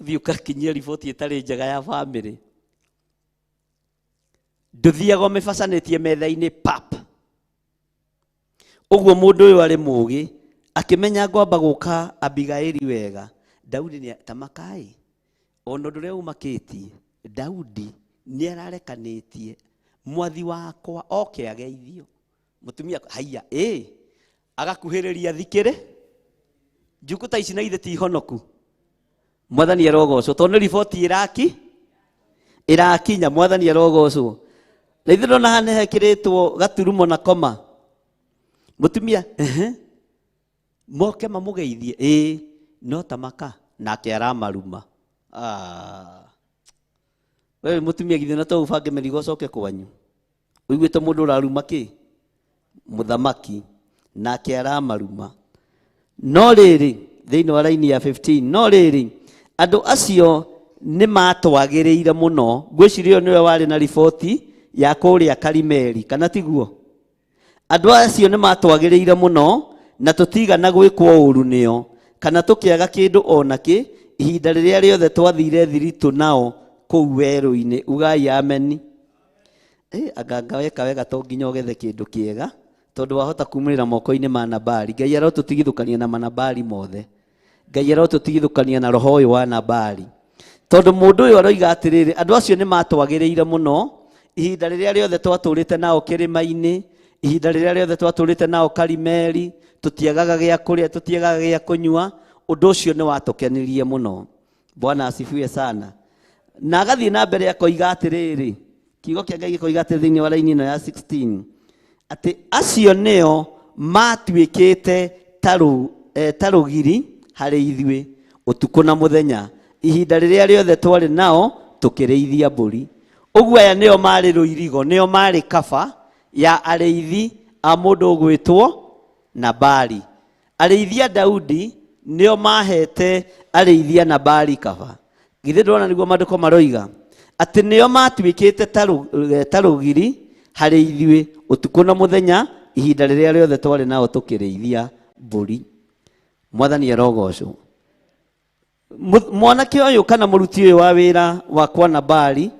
Speaker 4: thiĩ ũkakinyia riboti ĩtarĩ njega ya bamĩrĩ. Ndũthiaga ũmĩbacanĩtie metha-inĩ pap. Ũguo mũndũ ũyũ arĩ mũũgĩ akĩmenya ngwamba gũka Abigaili wega. Daudi nĩ tamakai ona ũndũ ũrĩa umakĩtie. Daudi nĩ ararekanĩtie mwathi wakwa oke ageithio. Mũtumia haiya agakuhĩrĩria thikĩrĩ. Juku ta ici na ithe ti honoku. Mwathani arogocwo tondũ riboti ĩrakinya. Mwathani arogocwo. Na ithe ndona hana hekĩrĩtwo gaturumo na koma. Mũtumia moke mamũgeithie. No tamaka nake aramaruma. Wewe mũtumia githĩ na to ũbange mĩrigo ũcoke kwanyu. Ũiguĩte mũndũ ũraruma kĩ? Mũthamaki nake aramaruma. No rĩrĩ thĩinĩ wa raini ya 15, no rĩrĩ andũ acio nĩ matwagĩrĩire mũno. Ngwĩciria nĩwe warĩ na riboti ya kũrĩa Karimeli kana tiguo. Andũ acio nĩ matwagĩrĩire mũno na tũtigana gwĩkwo ũũru nĩo kana tũkĩaga kĩndũ onakĩ ihinda rĩrĩa rĩothe twathire thiritũ nao kũu werũ-inĩ. Ugai ameni. Anga weka wega to nginya ũgethe kĩndũ kĩega tondũ wahota kumĩrĩra moko-inĩ ma Nabali. Ngai arotũtigithũkania na Manabali mothe. Ngai arotũtigithũkania na roho ũyũ wa Nabali. Tondũ mũndũ ũyũ aroiga atĩrĩrĩ, andũ acio nĩ matwagĩrĩire mũno ihinda rĩrĩa rĩothe twatũrĩte nao kĩrĩma-inĩ, ihinda rĩrĩa rĩothe twatũrĩte nao Karimeli, tũtiagaga gĩa kũrĩa, tũtiagaga gĩa kũnyua. Ũndũ ũcio nĩ watũkenirie mũno. Bwana asifiwe sana. Na agathiĩ na mbere akoiga atĩrĩrĩ, kiugo kĩa Ngai gĩkoiga atĩrĩ thĩinĩ wa raini ĩno ya 16, atĩ acio nĩo matuĩkĩte ta rũgiri harĩ ithuĩ ũtukũ na mũthenya ihinda rĩrĩa rĩothe twarĩ nao tũkĩrĩithia mbũri. Ũguo aya nĩo marĩ rũirigo, nĩo marĩ kaba ya arĩithi a mũndũ ũgwĩtwo Nabali. Arĩithia Daudi nĩo mahete arĩithia Nabali kaba. githe ndona niguo mandiko maroiga ati nio matuikite tarugiri hari ithuĩ utuku na muthenya ihinda rĩrĩa rĩothe twari nao tukĩrĩithia mbũri. Mwathani arogocwo. Mwanake ũyũ kana mũruti ũyũ wa wĩra wakwa na Bari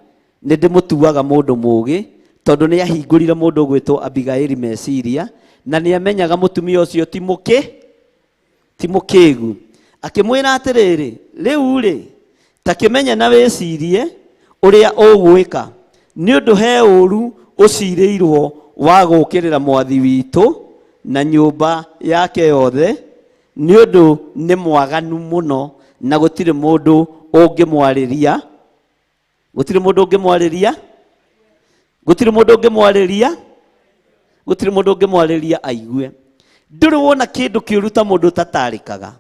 Speaker 4: nĩ ndĩmũtuaga mũndũ mũũgĩ tondũ nĩ ahingũrire mũndũ ũgwĩtwo Abigaili meciria na nĩ amenyaga mũtumia ũcio ti mũkĩgu. Akĩmwĩra atĩrĩrĩ, rĩu rĩ ta kĩmenya na wĩcirie ũrĩa ũgwĩka nĩ ũndũ he ũru ũcirĩirwo wa gũkĩrĩra mwathi witũ na nyũmba yake yothe nĩ ũndũ nĩ mwaganu mũno na gũtirĩ mũndũ ũngĩmwarĩria aigue. Ndũrĩ wona kĩndũ kĩũru ta mũndũ ũtatarĩkaga,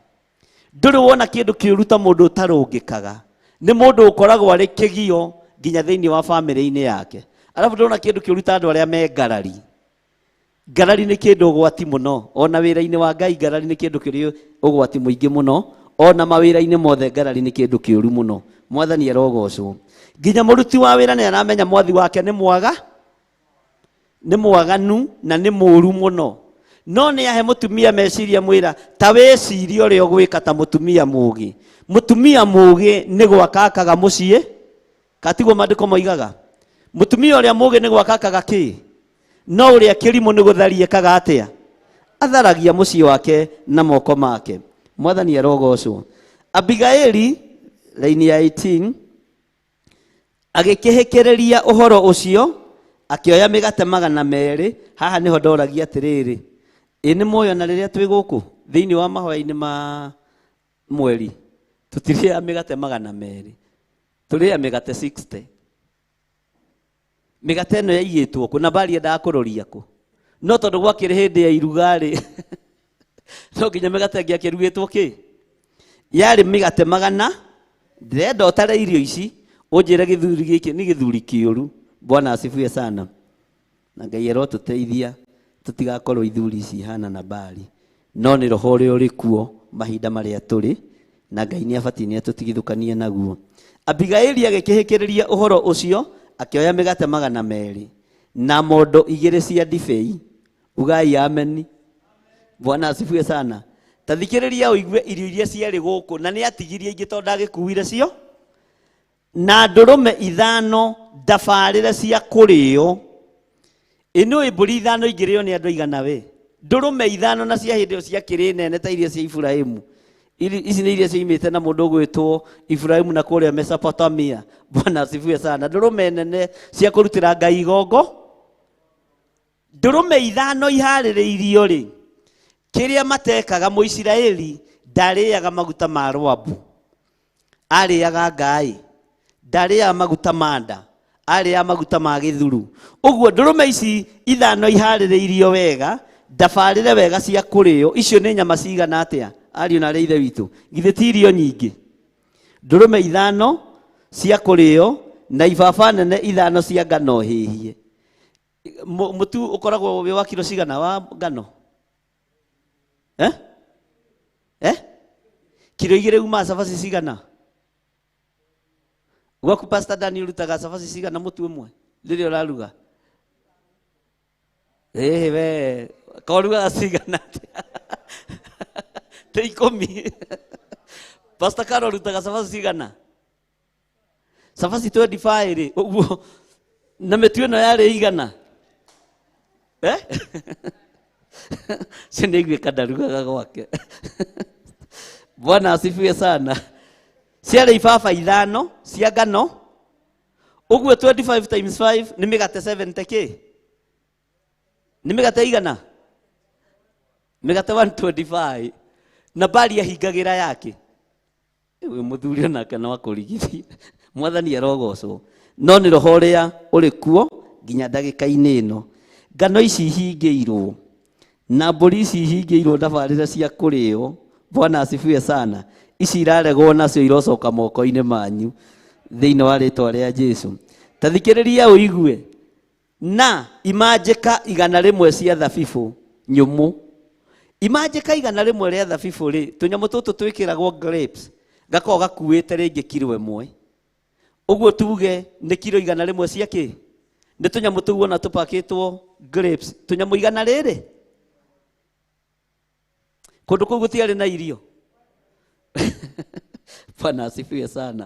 Speaker 4: ndũrĩ wona kĩndũ kĩũru ta mũndũ ũtarũngĩkaga. Nĩ mũndũ ũkoragwo arĩ kĩgio nginya thĩinĩ wa bamĩrĩ-inĩ yake. Arabu ndũrona kĩndũ kĩũru ta andũ arĩa me ngarari. Ngarari nĩ kĩndũ ũgwati mũno, ona wĩra-inĩ wa Ngai ngarari nĩ kĩndũ kĩrĩ ũgwati mũingĩ mũno, ona mawĩra-inĩ mothe ngarari nĩ kĩndũ kĩũru mũno. Mwathani arogocwo. Nginya mũruti wa wĩra nĩ aramenya mwathi wake nĩ mwaganu na nĩ mũũru mũno. No nĩ ahe mũtumia meciria mwĩra ta wĩcirie ũrĩa ũgwĩka ta mũtumia mũũgĩ. Mũtumia mũũgĩ nĩ gwakakaga mũciĩ, katiguo mandĩko moigaga. Mũtumia ũrĩa mũũgĩ nĩ gwakakaga kĩ? No ũrĩa kĩrimũ nĩ gũtharia ekaga atĩa? Atharagia mũciĩ wake na moko make. Mwathani arogocwo. Abigaili raini ya 18 agĩkĩhĩkĩrĩria ũhoro ũcio akĩoya mĩgate 200. Haha nĩho ndoragia atĩrĩrĩ, nĩ muoyona rĩrĩa twĩ gũkũ thĩinĩ wa mahoya-inĩ ma mweri tũtirĩaga mĩgate 200, tũrĩaga mĩgate 60. Mĩgate ĩno yaigĩtwo kũ na Bari endaga kũroria kũ? No tondũ gwakĩrĩ hĩndĩ ya iruga-rĩ no nginya mĩgate ĩngĩ akĩrugĩtwo kĩ? Yarĩ mĩgate 100. Ndĩrenda ũtare irio ici ũnjĩre gĩthuri gĩkĩ nĩ gĩthuri kĩũru. Bwana asifiwe sana. Na Ngai arotũteithia tũtigakorwo ithuri ici hana na Bari, no nĩ roho ũrĩa ũrĩ kuo mahinda marĩa tũrĩ na Ngai nĩ abatiĩ nĩ atũtigithũkanie naguo. Abigaili agĩkĩhĩkĩrĩria ũhoro ũcio akĩoya mĩgate 200 na mondo 2 cia ndibei. Ugai ameni. Bwana asifiwe sana. Tathikĩrĩria ũigue irio iria ciarĩ gũkũ na nĩ atigirie ingĩ tondũ ndagĩkuire cio, na ndũrũme 5 ndabarĩre cia kũrĩo. Ĩno mbũri 5 ingĩrĩo nĩ andũ aigana we? Ndũrũme 5 na cia hĩndĩ ĩyo ciakĩrĩ nene ta iria cia Ibrahimu. Ici nĩ iria cioimĩte na mũndũ ũgwĩtwo Ibrahimu na kũrĩa Mesopotamia. Bwana asifiwe sana. Ndũrũme nene cia kũrutĩra Ngai igongo. Ndũrũme 5 iharĩrĩirio rĩ, kĩrĩa matekaga Mũisiraeli ndarĩaga maguta ma rwambu, arĩaga ngai. Ndarĩaga maguta ma nda, arĩaga maguta ma gĩthuru. Ũguo ndũrũme ici 5 iharĩrĩirio wega, ndabarĩre wega cia kũrĩo. Icio nĩ nyama cigana atĩa? Ariũ na ithe witũ, githĩ ti irio nyingĩ? Ndũrũme 5 cia kũrĩo na ibaba nene 5 cia ngano hĩhie. Mũtu ũkoragwo wĩ wa kilo cigana wa ngano? Kilo 2 uma cabaci cigana? Gwaku Pastor Dani ũrutaga cabaci cigana mũtu ũmwe rĩrĩa ũraruga? We koruga cigana te 10. Pastor Carol ũrutaga cabaci cigana? Cabaci 25 rĩ, ũguo na mĩtu ĩno yarĩ igana? Sinigwe kadarugaga gwake. Bwana asifiwe sana. Ciarĩ ibaba 5 cia ngano. Ũguo 25 times 5 nĩ mĩgate 70 kĩ? Nĩ mĩgate igana? Mĩgate 125. Na Bari ahingagĩra yake. Ewe mũthuri onake no akũrigithia. Mwathani arogocwo. No nĩ roho ũrĩa ũrĩ kuo nginya ndagĩka-inĩ ĩno. Ngano ici ihingĩirwo na mbũri ici ihingĩirwo ndabarĩre cia kũrĩo. Bwana asifiwe sana. Ici iraregwo nacio irocoka moko-inĩ manyu thĩinĩ wa rĩtwa rĩa Jesu. Tathikĩrĩria ũigue. Na imanjĩka 100 cia thabibũ nyũmũ. Imanjĩka 100 rĩa thabibũ rĩ, tũnyamũ tũtũ twĩkĩragwo grapes gakorwo gakuĩte rĩngĩ kiro ĩmwe. Ũguo tuge nĩ kiro 100 cia kĩ? Nĩ tũnyamũ tũu wona tũpakĩtwo grapes, tũnyamũ 100. Kũndũ kũu gũtiarĩ na irio. Bwana asifiwe sana.